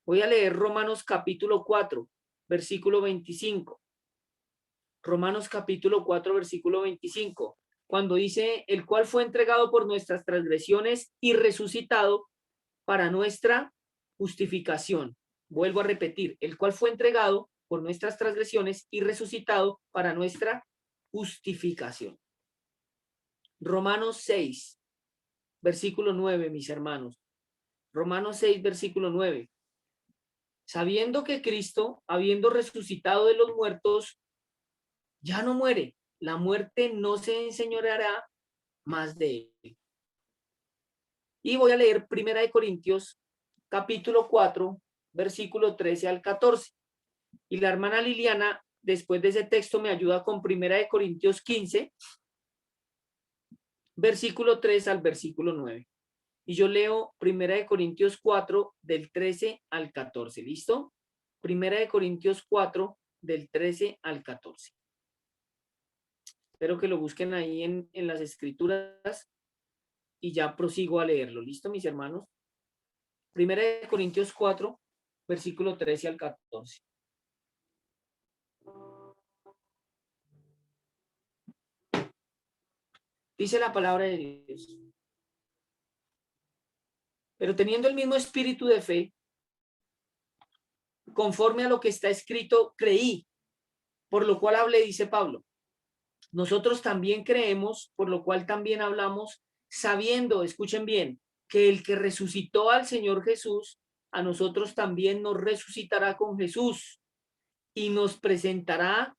Voy a leer Romanos capítulo 4, versículo 25. Romanos capítulo 4, versículo 25, cuando dice, el cual fue entregado por nuestras transgresiones y resucitado para nuestra justificación. Vuelvo a repetir, el cual fue entregado por nuestras transgresiones y resucitado para nuestra justificación. Romanos 6, versículo 9, mis hermanos. Romanos 6, versículo 9. Sabiendo que Cristo, habiendo resucitado de los muertos, ya no muere, la muerte no se enseñoreará más de él. Y voy a leer 1 Corintios, capítulo 4, versículo 13 al 14. Y la hermana Liliana, después de ese texto, me ayuda con 1 Corintios 15, versículo 3 al versículo 9. Y yo leo 1 Corintios 4, del 13 al 14. ¿Listo? 1 Corintios 4, del 13 al 14. Espero que lo busquen ahí en las escrituras y ya prosigo a leerlo. ¿Listo, mis hermanos? 1 Corintios 4, versículo 13 al 14. Dice la palabra de Dios. Pero teniendo el mismo espíritu de fe, conforme a lo que está escrito, creí, por lo cual hablé, dice Pablo. Nosotros también creemos, por lo cual también hablamos, sabiendo, escuchen bien, que el que resucitó al Señor Jesús, a nosotros también nos resucitará con Jesús y nos presentará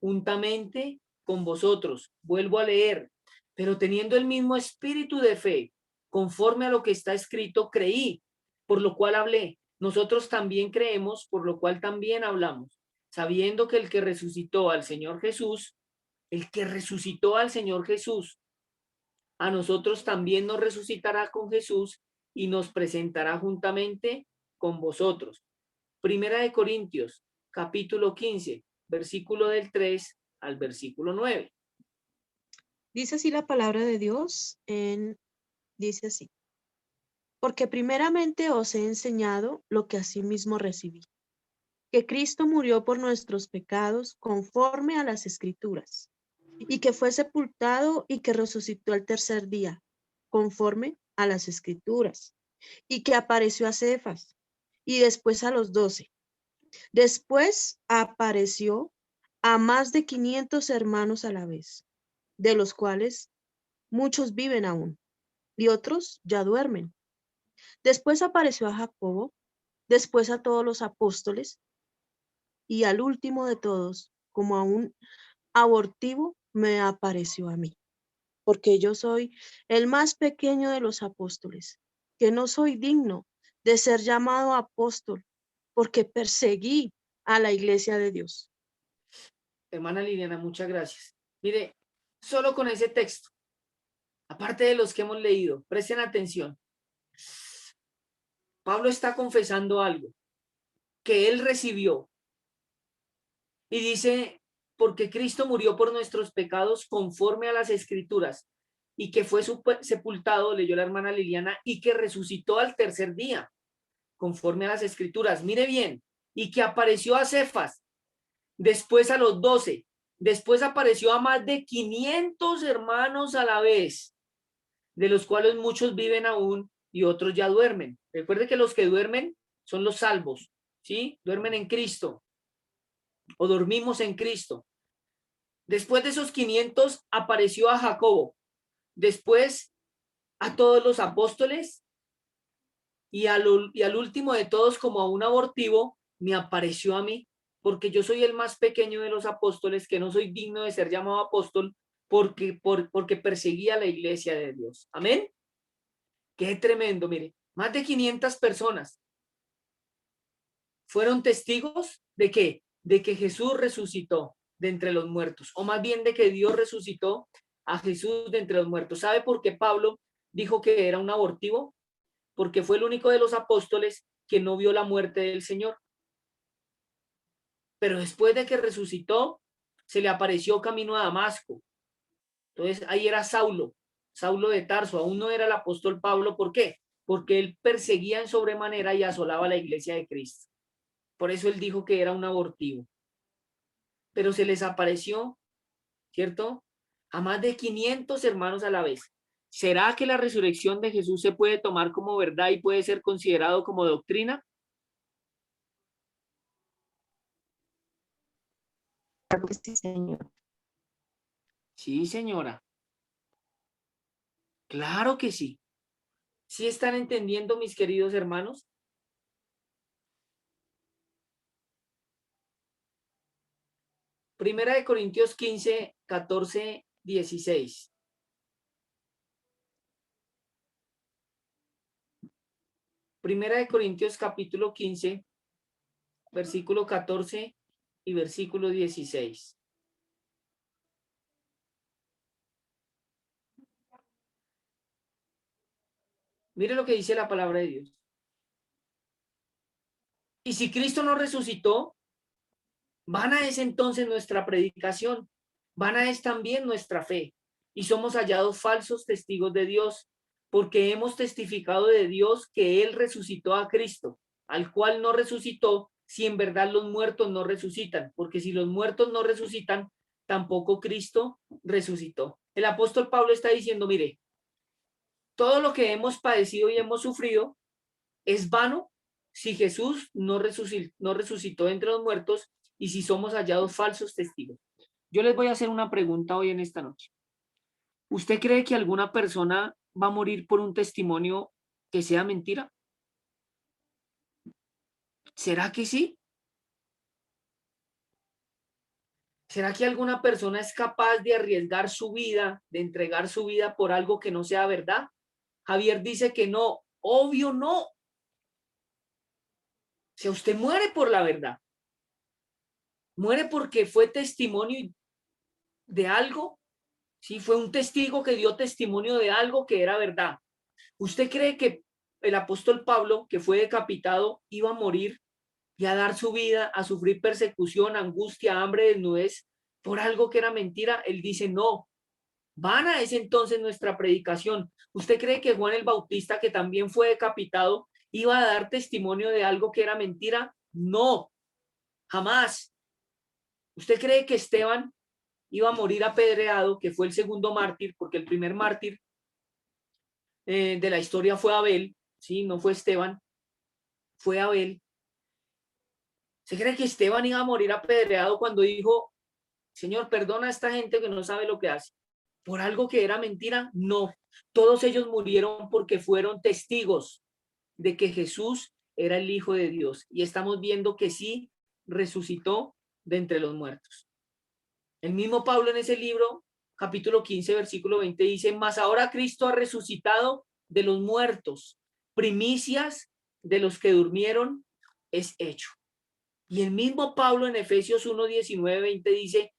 juntamente con vosotros. Vuelvo a leer, pero teniendo el mismo espíritu de fe, conforme a lo que está escrito, creí, por lo cual hablé. Nosotros también creemos, por lo cual también hablamos, sabiendo que el que resucitó al Señor Jesús, el que resucitó al Señor Jesús, a nosotros también nos resucitará con Jesús y nos presentará juntamente con vosotros. Primera de Corintios, capítulo 15, versículo del 3 al versículo 9. Dice así la palabra de Dios, dice así. Porque primeramente os he enseñado lo que asimismo recibí, que Cristo murió por nuestros pecados conforme a las Escrituras, y que fue sepultado y que resucitó al tercer día, conforme a las Escrituras, y que apareció a Cefas, y después a los 12. Después apareció a más de 500 hermanos a la vez, de los cuales muchos viven aún, y otros ya duermen. Después apareció a Jacobo, después a todos los apóstoles, y al último de todos, como a un abortivo, me apareció a mí, porque yo soy el más pequeño de los apóstoles, que no soy digno de ser llamado apóstol, porque perseguí a la iglesia de Dios. Hermana Liliana, muchas gracias. Mire, solo con ese texto, aparte de los que hemos leído, presten atención. Pablo está confesando algo que él recibió y dice, porque Cristo murió por nuestros pecados conforme a las Escrituras y que fue sepultado, leyó la hermana Liliana, y que resucitó al tercer día conforme a las Escrituras. Mire bien, y que apareció a Cefas, después a los 12, después apareció a más de 500 hermanos a la vez, de los cuales muchos viven aún y otros ya duermen. Recuerde que los que duermen son los salvos, ¿sí? Duermen en Cristo o dormimos en Cristo. Después de esos 500 apareció a Jacobo, después a todos los apóstoles y al último de todos, como a un abortivo, me apareció a mí, porque yo soy el más pequeño de los apóstoles, que no soy digno de ser llamado apóstol, porque perseguía la iglesia de Dios. Amén. Qué tremendo, mire, más de 500 personas fueron testigos de qué, de que Jesús resucitó de entre los muertos, o más bien de que Dios resucitó a Jesús de entre los muertos. ¿Sabe por qué Pablo dijo que era un abortivo? Porque fue el único de los apóstoles que no vio la muerte del Señor. Pero después de que resucitó, se le apareció camino a Damasco. Entonces ahí era Saulo, Saulo de Tarso, aún no era el apóstol Pablo. ¿Por qué? Porque él perseguía en sobremanera y asolaba la iglesia de Cristo. Por eso él dijo que era un abortivo. Pero se les apareció, ¿cierto?, a más de 500 hermanos a la vez. ¿Será que la resurrección de Jesús se puede tomar como verdad y puede ser considerado como doctrina? Claro que sí, Señor. Sí, señora. Claro que sí. ¿Sí están entendiendo, mis queridos hermanos? Primera de Corintios 15, 14, 16. Primera de Corintios capítulo 15, versículo 14 y versículo 16. Mire lo que dice la palabra de Dios. Y si Cristo no resucitó, vana es entonces nuestra predicación, vana es también nuestra fe, y somos hallados falsos testigos de Dios, porque hemos testificado de Dios que Él resucitó a Cristo, al cual no resucitó, si en verdad los muertos no resucitan, porque si los muertos no resucitan, tampoco Cristo resucitó. El apóstol Pablo está diciendo, mire, todo lo que hemos padecido y hemos sufrido es vano si Jesús no resucitó entre los muertos y si somos hallados falsos testigos. Yo les voy a hacer una pregunta hoy en esta noche. ¿Usted cree que alguna persona va a morir por un testimonio que sea mentira? ¿Será que sí? ¿Será que alguna persona es capaz de arriesgar su vida, de entregar su vida por algo que no sea verdad? Javier dice que no, obvio no. Si usted muere por la verdad, muere porque fue testimonio de algo, sí, fue un testigo que dio testimonio de algo que era verdad. ¿Usted cree que el apóstol Pablo, que fue decapitado, iba a morir y a dar su vida, a sufrir persecución, angustia, hambre, desnudez por algo que era mentira? Él dice, no, vana es entonces nuestra predicación. ¿Usted cree que Juan el Bautista, que también fue decapitado, iba a dar testimonio de algo que era mentira? No, jamás. ¿Usted cree que Esteban iba a morir apedreado, que fue el segundo mártir, porque el primer mártir de la historia fue Abel, ¿sí? No fue Esteban, fue Abel? ¿Se cree que Esteban iba a morir apedreado cuando dijo, Señor, perdona a esta gente que no sabe lo que hace por algo que era mentira? No, todos ellos murieron porque fueron testigos de que Jesús era el Hijo de Dios, y estamos viendo que sí resucitó de entre los muertos. El mismo Pablo en ese libro, capítulo 15, versículo 20, dice, mas ahora Cristo ha resucitado de los muertos, primicias de los que durmieron es hecho. Y el mismo Pablo en Efesios 1, 19, 20 dice,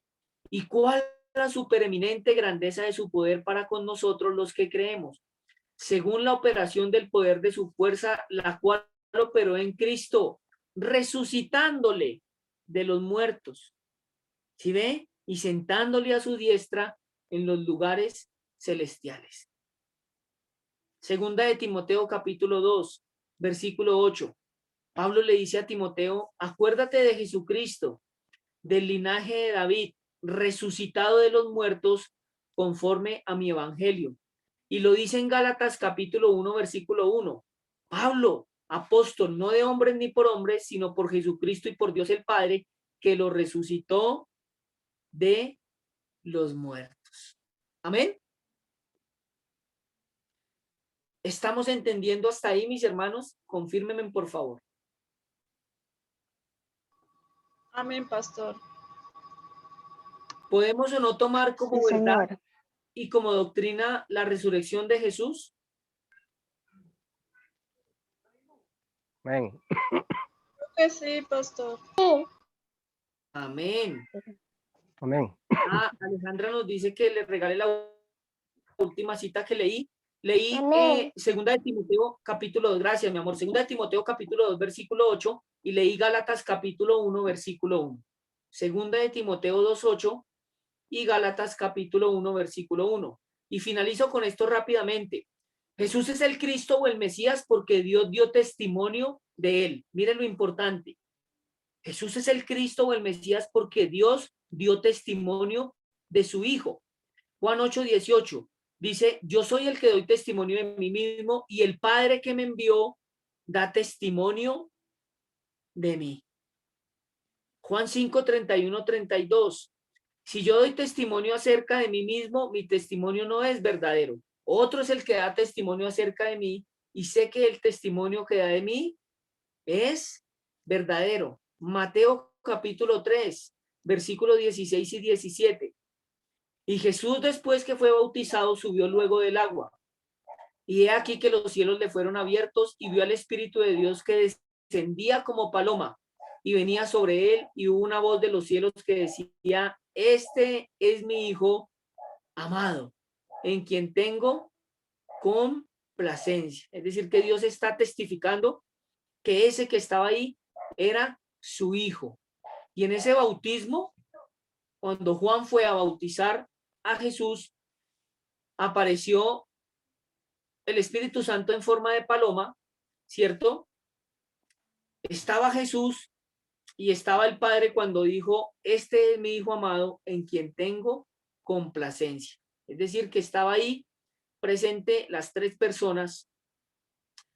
¿y cuál es la supereminente grandeza de su poder para con nosotros los que creemos? Según la operación del poder de su fuerza, la cual operó en Cristo, resucitándole de los muertos. ¿Sí ve? Y sentándole a su diestra en los lugares celestiales. Segunda de Timoteo capítulo 2, versículo 8. Pablo le dice a Timoteo, acuérdate de Jesucristo, del linaje de David, resucitado de los muertos conforme a mi evangelio. Y lo dice en Gálatas capítulo 1, versículo 1. Pablo, apóstol, no de hombres ni por hombres, sino por Jesucristo y por Dios el Padre, que lo resucitó de los muertos. Amén. ¿Estamos entendiendo hasta ahí, mis hermanos? Confírmenme, por favor. Amén, pastor. ¿Podemos o no tomar como Sí, verdad señor. y como doctrina la resurrección de Jesús? Amén. Creo que sí, pastor. Amén. Amén. Alejandra nos dice que le regale la última cita que leí. Leí segunda de Timoteo capítulo 2, gracias mi amor, segunda de Timoteo capítulo 2 versículo 8, y leí Gálatas capítulo 1 versículo 1. Segunda de Timoteo 2:8 y Gálatas capítulo 1, versículo 1. Y finalizo con esto rápidamente. Jesús es el Cristo o el Mesías porque Dios dio testimonio de él. Miren lo importante. Jesús es el Cristo o el Mesías porque Dios dio testimonio de su Hijo. Juan 8:18 dice, yo soy el que doy testimonio de mí mismo y el Padre que me envió da testimonio de mí. Juan 5:31-32. Si yo doy testimonio acerca de mí mismo, mi testimonio no es verdadero. Otro es el que da testimonio acerca de mí y sé que el testimonio que da de mí es verdadero. Mateo capítulo 3, versículos 16 y 17. Y Jesús, después que fue bautizado, subió luego del agua. Y he aquí que los cielos le fueron abiertos y vio al Espíritu de Dios que descendía como paloma y venía sobre él, y hubo una voz de los cielos que decía, este es mi Hijo amado, en quien tengo complacencia. Es decir, que Dios está testificando que ese que estaba ahí era su Hijo. Y en ese bautismo, cuando Juan fue a bautizar a Jesús, apareció el Espíritu Santo en forma de paloma, ¿cierto? Estaba Jesús y estaba el Padre cuando dijo, este es mi Hijo amado en quien tengo complacencia. Es decir, que estaba ahí presente las tres personas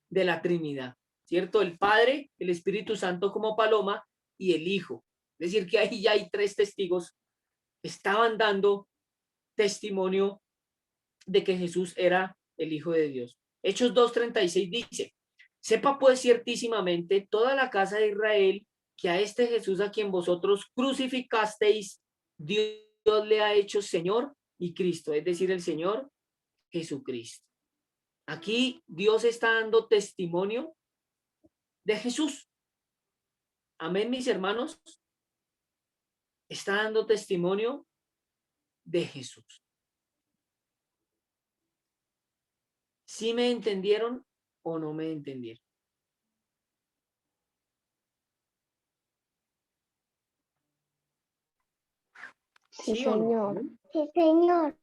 de la Trinidad, ¿cierto? El Padre, el Espíritu Santo como paloma y el Hijo. Es decir, que ahí ya hay tres testigos que estaban dando testimonio de que Jesús era el Hijo de Dios. Hechos 2:36 dice, sepa pues ciertísimamente toda la casa de Israel que a este Jesús a quien vosotros crucificasteis, Dios le ha hecho Señor y Cristo, es decir, el Señor Jesucristo. Aquí Dios está dando testimonio de Jesús. Amén, mis hermanos. Está dando testimonio de Jesús. ¿Sí me entendieron o no me entendieron? Sí, ¿Sí o no? señor. Sí, señor.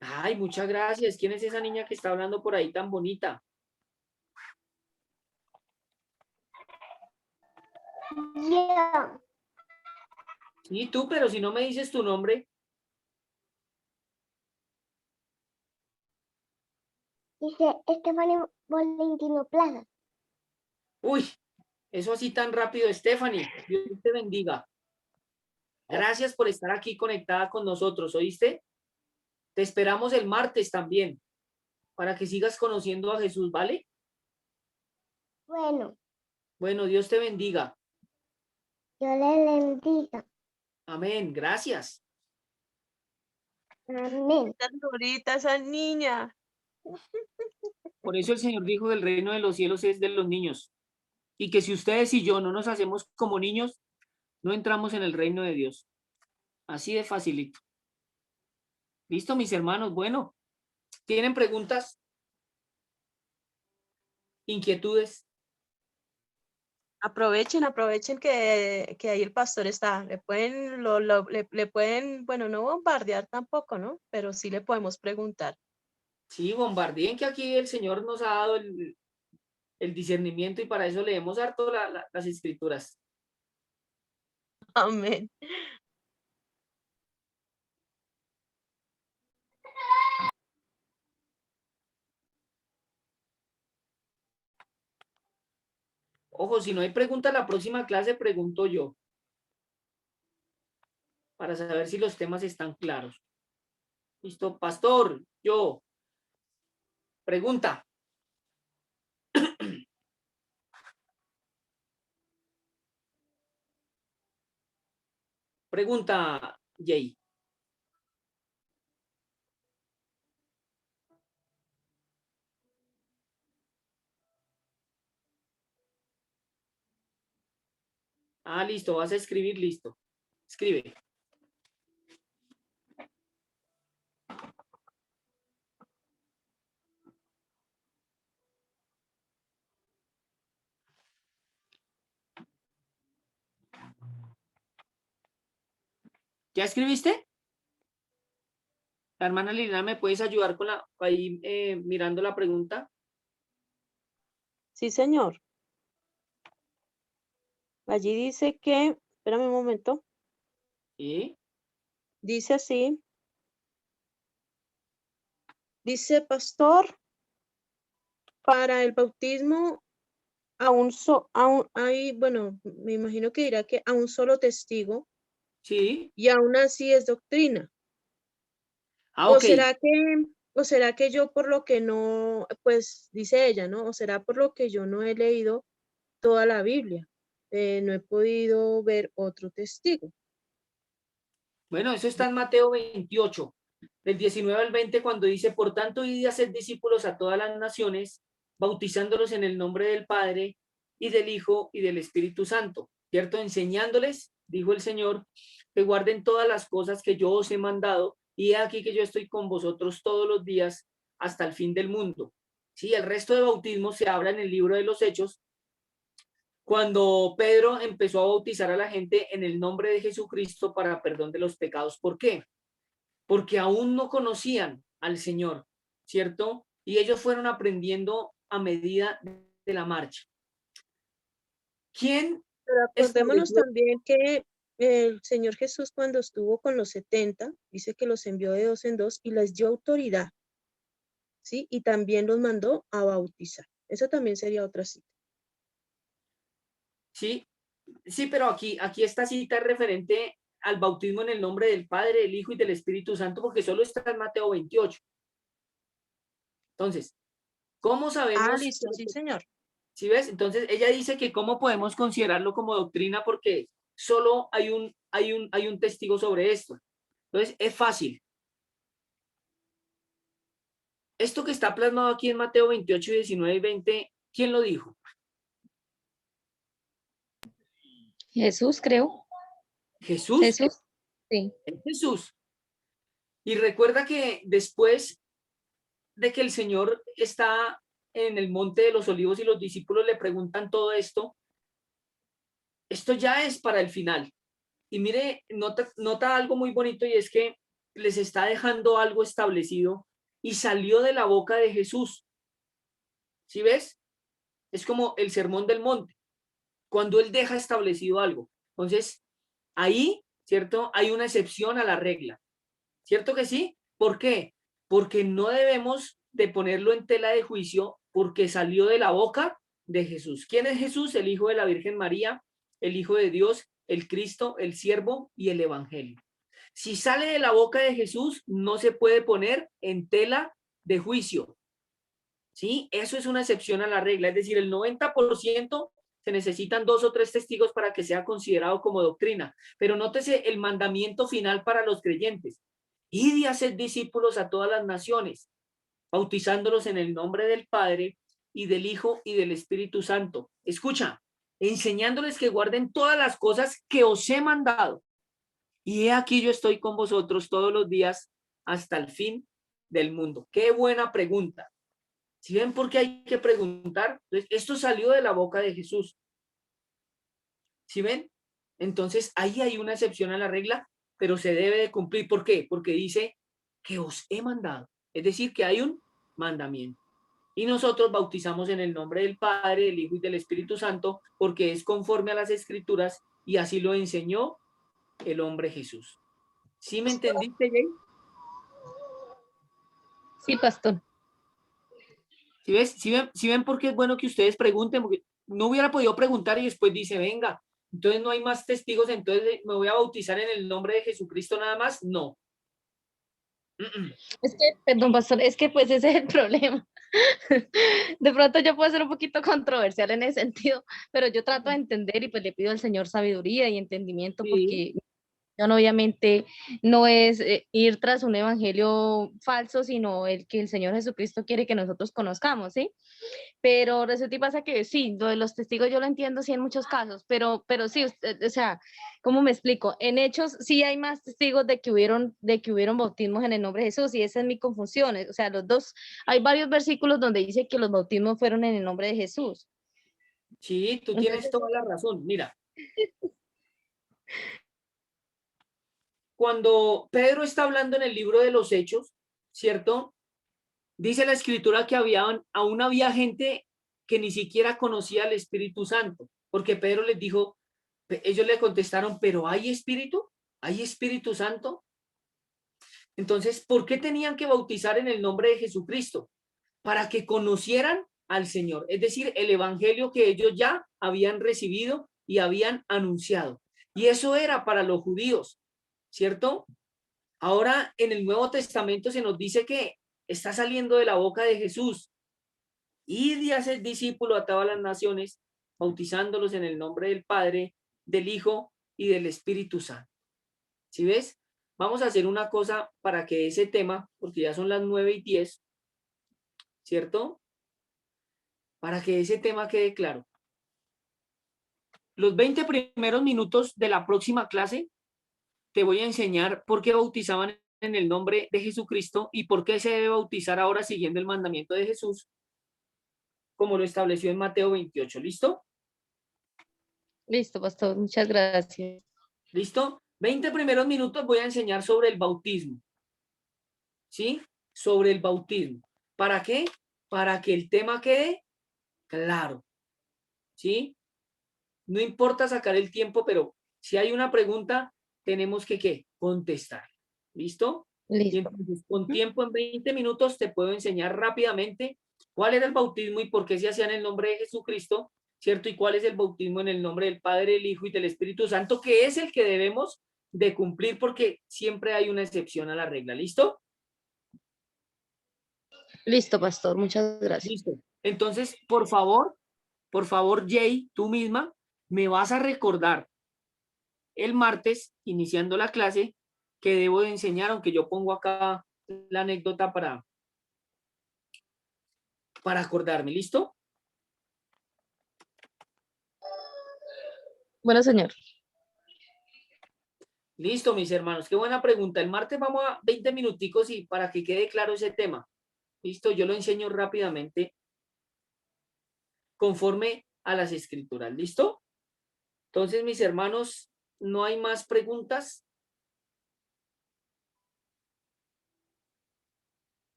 Ay, muchas gracias. ¿Quién es esa niña que está hablando por ahí tan bonita? Yo. Sí, tú, pero si no me dices tu nombre. Dice Estefanía Valentino Plaza. Uy, eso así tan rápido, Stephanie. Dios te bendiga. Gracias por estar aquí conectada con nosotros, ¿oíste? Te esperamos el martes también para que sigas conociendo a Jesús, ¿vale? Bueno, Bueno, Dios te bendiga. yo le bendiga. Amén. Gracias. Amén. Tan bonita esa niña. Por eso el Señor dijo que el reino de los cielos es de los niños. Y que si ustedes y yo no nos hacemos como niños, no entramos en el reino de Dios. Así de facilito. ¿Listo, mis hermanos? Bueno, ¿tienen preguntas? ¿Inquietudes? Aprovechen que ahí el pastor está. Le pueden, le pueden, bueno, no bombardear tampoco, ¿no? Pero sí le podemos preguntar. Sí, bombardeen, que aquí el Señor nos ha dado el discernimiento y para eso leemos harto las escrituras. Amén. Ojo, si no hay pregunta, la próxima clase pregunto yo para saber si los temas están claros. Listo, pastor, yo. Pregunta. Pregunta, Jay. Ah, listo, vas a escribir, listo. Escribe. ¿Ya escribiste? La hermana Liliana, ¿me puedes ayudar con ahí mirando la pregunta? Sí, señor. Allí dice que, espérame un momento, Sí. dice así, dice, pastor, para el bautismo hay, bueno, me imagino que dirá que a un solo testigo Sí. y aún así es doctrina. Ah, ¿O ok. será que, o será que yo por lo que no, pues dice ella, ¿no? O será por lo que yo no he leído toda la Biblia, no he podido ver otro testigo. Bueno, eso está en Mateo 28, del 19 al 20, cuando dice, por tanto, id y haced discípulos a todas las naciones, bautizándolos en el nombre del Padre y del Hijo y del Espíritu Santo, ¿cierto? Enseñándoles, dijo el Señor, que guarden todas las cosas que yo os he mandado, y he aquí que yo estoy con vosotros todos los días hasta el fin del mundo. Sí, el resto de bautismos se habla en el libro de los Hechos, cuando Pedro empezó a bautizar a la gente en el nombre de Jesucristo para perdón de los pecados. ¿Por qué? Porque aún no conocían al Señor, ¿cierto? Y ellos fueron aprendiendo a medida de la marcha. ¿Quién Pero acordémonos estableció? también que el Señor Jesús cuando estuvo con los 70, dice que los envió de dos en dos y les dio autoridad, ¿sí? Y también los mandó a bautizar. Eso también sería otra cita. Sí, sí, pero aquí esta cita es referente al bautismo en el nombre del Padre, del Hijo y del Espíritu Santo, porque solo está en Mateo 28. Entonces, ¿cómo Ah, sabemos? listo, sí, señor. ¿Sí ves? Entonces ella dice que cómo podemos considerarlo como doctrina porque solo hay un testigo sobre esto. Entonces es fácil. Esto que está plasmado aquí en Mateo 28, 19 y 20, ¿quién lo dijo? Jesús, creo. Jesús. Jesús, sí. Es Jesús. Y recuerda que después de que el Señor está en el monte de los olivos y los discípulos le preguntan todo esto ya es para el final. Y mire, nota algo muy bonito y es que les está dejando algo establecido y salió de la boca de Jesús. ¿Sí ves? Es como el sermón del monte, cuando él deja establecido algo. Entonces, ahí, ¿cierto? Hay una excepción a la regla. ¿Cierto que sí? ¿Por qué? Porque no debemos de ponerlo en tela de juicio porque salió de la boca de Jesús. ¿Quién es Jesús? El Hijo de la Virgen María, el Hijo de Dios, el Cristo, el Siervo y el Evangelio. Si sale de la boca de Jesús, no se puede poner en tela de juicio. ¿Sí? Eso es una excepción a la regla. Es decir, el 90% se necesitan 2 o 3 testigos para que sea considerado como doctrina. Pero nótese el mandamiento final para los creyentes. Id y haced discípulos a todas las naciones, bautizándolos en el nombre del Padre y del Hijo y del Espíritu Santo. Escucha, enseñándoles que guarden todas las cosas que os he mandado. Y he aquí yo estoy con vosotros todos los días hasta el fin del mundo. Qué buena pregunta. ¿Sí ven por qué hay que preguntar? Entonces, esto salió de la boca de Jesús. ¿Sí ven? Entonces, ahí hay una excepción a la regla, pero se debe de cumplir. ¿Por qué? Porque dice que os he mandado. Es decir, que hay un mandamiento. Y nosotros bautizamos en el nombre del Padre, del Hijo y del Espíritu Santo, porque es conforme a las Escrituras y así lo enseñó el hombre Jesús. ¿Sí me entendiste, Jay? Sí, pastor. ¿Sí ven por qué es bueno que ustedes pregunten? Porque no hubiera podido preguntar y después dice, venga, entonces no hay más testigos, entonces me voy a bautizar en el nombre de Jesucristo nada más. No. Es que, perdón, pastor, es que pues ese es el problema. De pronto yo puedo ser un poquito controversial en ese sentido, pero yo trato de entender y pues le pido al Señor sabiduría y entendimiento Sí, porque obviamente no es ir tras un evangelio falso, sino el que el Señor Jesucristo quiere que nosotros conozcamos, ¿sí? Pero resulta y pasa que sí, lo de los testigos yo lo entiendo sí en muchos casos, pero sí, usted, o sea, ¿cómo me explico? En hechos sí hay más testigos de que hubieron bautismos en el nombre de Jesús y esa es mi confusión, o sea, los dos, hay varios versículos donde dice que los bautismos fueron en el nombre de Jesús. sí, tú tienes Entonces, toda la razón. Mira, cuando Pedro está hablando en el libro de los Hechos, ¿cierto? Dice la escritura que aún había gente que ni siquiera conocía al Espíritu Santo, porque Pedro les dijo, ellos le contestaron, pero ¿hay Espíritu? ¿Hay Espíritu Santo? Entonces, ¿por qué tenían que bautizar en el nombre de Jesucristo? Para que conocieran al Señor, es decir, el evangelio que ellos ya habían recibido y habían anunciado. Y eso era para los judíos, ¿cierto? Ahora en el Nuevo Testamento se nos dice que está saliendo de la boca de Jesús: id y haced discípulo a todas las naciones, bautizándolos en el nombre del Padre, del Hijo y del Espíritu Santo. ¿Sí ves? Vamos a hacer una cosa para que ese tema, porque ya son las 9:10, ¿cierto? Para que ese tema quede claro. Los 20 primeros minutos de la próxima clase te voy a enseñar por qué bautizaban en el nombre de Jesucristo y por qué se debe bautizar ahora siguiendo el mandamiento de Jesús, como lo estableció en Mateo 28. ¿Listo? Listo, pastor, muchas gracias. ¿Listo? 20 primeros minutos voy a enseñar sobre el bautismo. ¿Sí? Sobre el bautismo. ¿Para qué? Para que el tema quede claro. ¿Sí? No importa sacar el tiempo, pero si hay una pregunta, tenemos que ¿qué? Contestar. ¿Listo? Y Listo. entonces, con tiempo en 20 minutos te puedo enseñar rápidamente cuál era el bautismo y por qué se hacía en el nombre de Jesucristo, ¿cierto? Y cuál es el bautismo en el nombre del Padre, del Hijo y del Espíritu Santo, que es el que debemos de cumplir porque siempre hay una excepción a la regla. ¿Listo? Listo, pastor, muchas gracias. Listo. Entonces, por favor, Jay, tú misma me vas a recordar el martes, iniciando la clase, que debo de enseñar, aunque yo pongo acá la anécdota para acordarme. ¿Listo? Bueno, señor. Listo, mis hermanos. Qué buena pregunta. El martes vamos a 20 minuticos y para que quede claro ese tema. Listo, yo lo enseño rápidamente conforme a las escrituras. ¿Listo? Entonces, mis hermanos, ¿no hay más preguntas?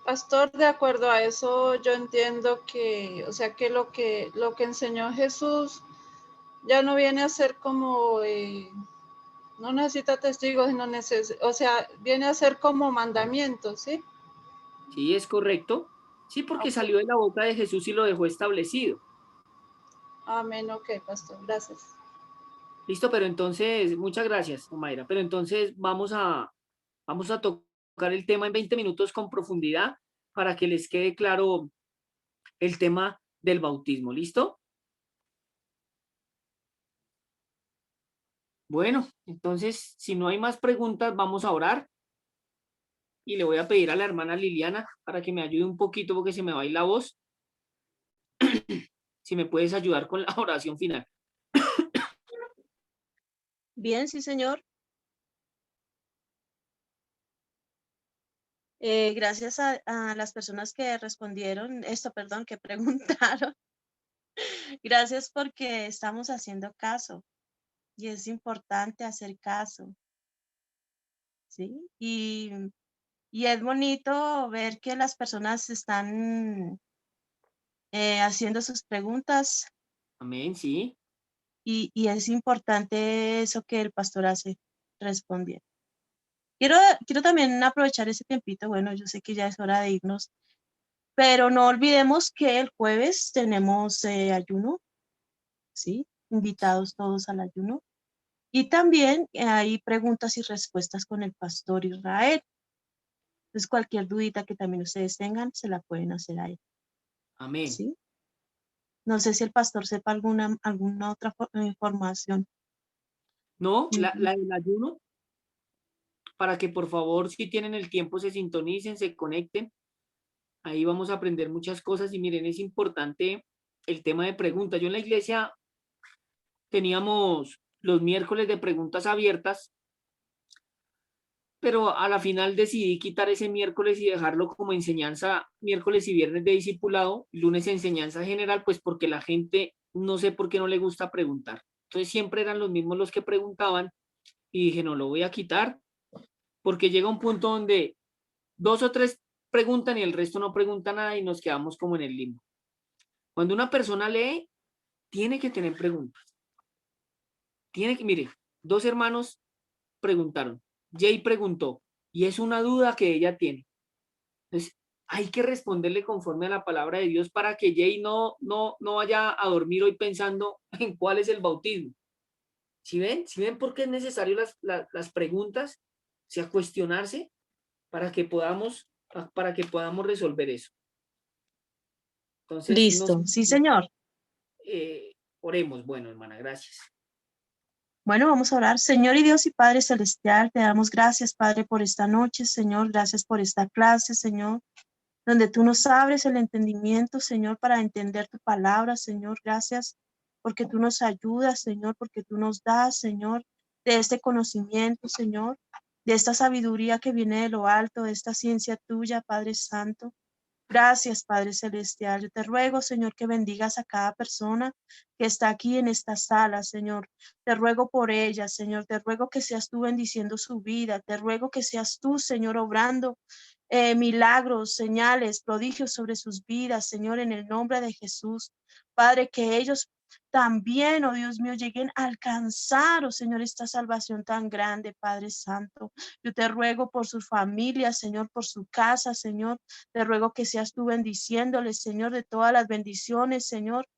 Pastor, de acuerdo a eso, yo entiendo que, o sea, que lo que enseñó Jesús ya no viene a ser como, no necesita testigos, sino o sea, viene a ser como mandamiento, ¿sí? Sí, es correcto. Sí, porque Ok. salió de la boca de Jesús y lo dejó establecido. Amén, ok, pastor, gracias. Listo, pero entonces, muchas gracias, Omaira. Pero entonces vamos a tocar el tema en 20 minutos con profundidad para que les quede claro el tema del bautismo. ¿Listo? Bueno, entonces, si no hay más preguntas, vamos a orar. Y le voy a pedir a la hermana Liliana para que me ayude un poquito porque se me va a ir la voz. Si me puedes ayudar con la oración final. Bien, sí, señor. Gracias a las personas que respondieron perdón, que preguntaron. Gracias porque estamos haciendo caso y es importante hacer caso, ¿sí? Y es bonito ver que las personas están haciendo sus preguntas Amén, sí. y es importante eso que el pastor hace, responder. Quiero también aprovechar ese tiempito, bueno, yo sé que ya es hora de irnos, pero no olvidemos que el jueves tenemos ayuno, ¿sí? Invitados todos al ayuno. Y también hay preguntas y respuestas con el pastor Israel. Entonces, cualquier dudita que también ustedes tengan, se la pueden hacer a él, Amén. ¿sí? No sé si el pastor sepa alguna otra información. No, la del ayuno, para que por favor, si tienen el tiempo, se sintonicen, se conecten. Ahí vamos a aprender muchas cosas y miren, es importante el tema de preguntas. Yo en la iglesia teníamos los miércoles de preguntas abiertas, pero a la final decidí quitar ese miércoles y dejarlo como enseñanza miércoles y viernes de discipulado, lunes enseñanza general, pues porque la gente no sé por qué no le gusta preguntar. Entonces siempre eran los mismos los que preguntaban y dije, no, lo voy a quitar, porque llega un punto donde 2 o 3 preguntan y el resto no pregunta nada y nos quedamos como en el limbo. Cuando una persona lee, tiene que tener preguntas. Mire, 2 hermanos preguntaron, Jay preguntó, y es una duda que ella tiene. Entonces, hay que responderle conforme a la palabra de Dios para que Jay no vaya a dormir hoy pensando en cuál es el bautismo. ¿Sí ven? ¿Sí ven por qué es necesario las preguntas? O sea, cuestionarse para que podamos resolver eso. Entonces, no sé, Listo, sí, señor. oremos. Bueno, hermana, gracias. Bueno, vamos a orar. Señor y Dios y Padre Celestial, te damos gracias, Padre, por esta noche, Señor. Gracias por esta clase, Señor, donde tú nos abres el entendimiento, Señor, para entender tu palabra, Señor. Gracias porque tú nos ayudas, Señor, porque tú nos das, Señor, de este conocimiento, Señor, de esta sabiduría que viene de lo alto, de esta ciencia tuya, Padre Santo. Gracias, Padre Celestial. Yo te ruego, Señor, que bendigas a cada persona que está aquí en esta sala, Señor. Te ruego por ella, Señor. Te ruego que seas tú bendiciendo su vida. Te ruego que seas tú, Señor, obrando milagros, señales, prodigios sobre sus vidas, Señor, en el nombre de Jesús. Padre, que ellos también, oh Dios mío, lleguen a alcanzar, oh Señor, esta salvación tan grande, Padre Santo. Yo te ruego por su familia, Señor, por su casa, Señor. Te ruego que seas tú bendiciéndoles, Señor, de todas las bendiciones, Señor,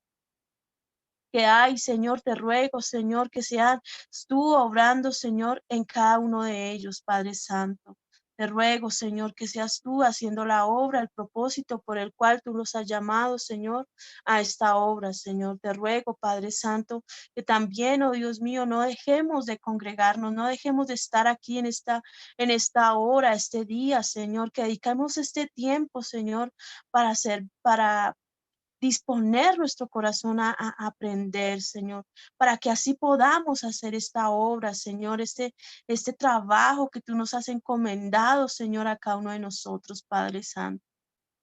que hay, Señor. Te ruego, Señor, que seas tú obrando, Señor, en cada uno de ellos, Padre Santo. Te ruego, Señor, que seas tú haciendo la obra, el propósito por el cual tú los has llamado, Señor, a esta obra, Señor. Te ruego, Padre Santo, que también, oh Dios mío, no dejemos de congregarnos, no dejemos de estar aquí en esta hora, este día, Señor, que dedicamos este tiempo, Señor, para disponer nuestro corazón a aprender, Señor, para que así podamos hacer esta obra, Señor, este trabajo que tú nos has encomendado, Señor, a cada uno de nosotros, Padre Santo.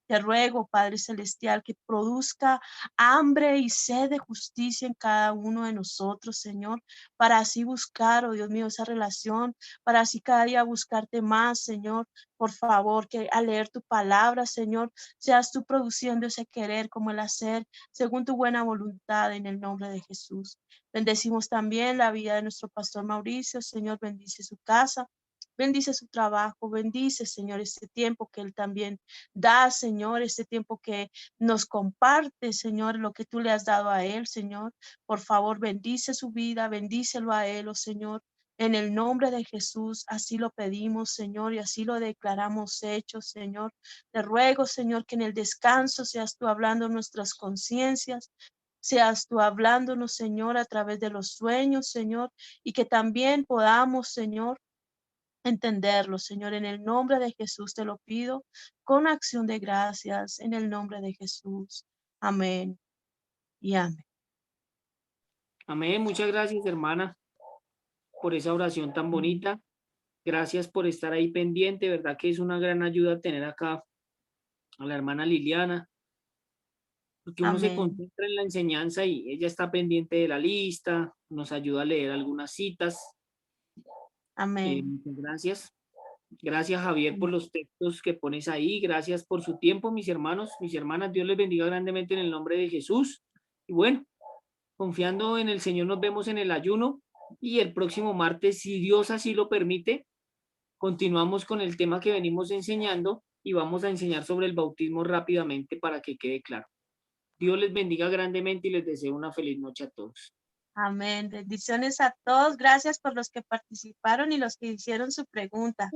Te ruego, Padre Celestial, que produzca hambre y sed de justicia en cada uno de nosotros, Señor, para así buscar, oh Dios mío, esa relación, para así cada día buscarte más, Señor. Por favor, que al leer tu palabra, Señor, seas tú produciendo ese querer como el hacer, según tu buena voluntad, en el nombre de Jesús. Bendecimos también la vida de nuestro pastor Mauricio, Señor, bendice su casa. Bendice su trabajo, bendice, Señor, este tiempo que él también da, Señor, este tiempo que nos comparte, Señor, lo que tú le has dado a él, Señor. Por favor, bendice su vida, bendícelo a él, oh Señor. En el nombre de Jesús, así lo pedimos, Señor, y así lo declaramos hecho, Señor. Te ruego, Señor, que en el descanso seas tú hablando nuestras conciencias, seas tú hablándonos, Señor, a través de los sueños, Señor, y que también podamos, Señor, entenderlo, Señor. En el nombre de Jesús te lo pido con acción de gracias, en el nombre de Jesús. Amén y amén. Amén. Muchas gracias, hermana, por esa oración tan bonita. Gracias por estar ahí pendiente, verdad que es una gran ayuda tener acá a la hermana Liliana, porque uno se Amén. concentra en la enseñanza y ella está pendiente de la lista, nos ayuda a leer algunas citas. Amén. Muchas gracias. Gracias, Javier, por los textos que pones ahí. Gracias por su tiempo, mis hermanos, mis hermanas. Dios les bendiga grandemente en el nombre de Jesús. Y bueno, confiando en el Señor, nos vemos en el ayuno y el próximo martes, si Dios así lo permite, continuamos con el tema que venimos enseñando y vamos a enseñar sobre el bautismo rápidamente para que quede claro. Dios les bendiga grandemente y les deseo una feliz noche a todos. Amén. Bendiciones a todos. Gracias por los que participaron y los que hicieron su pregunta.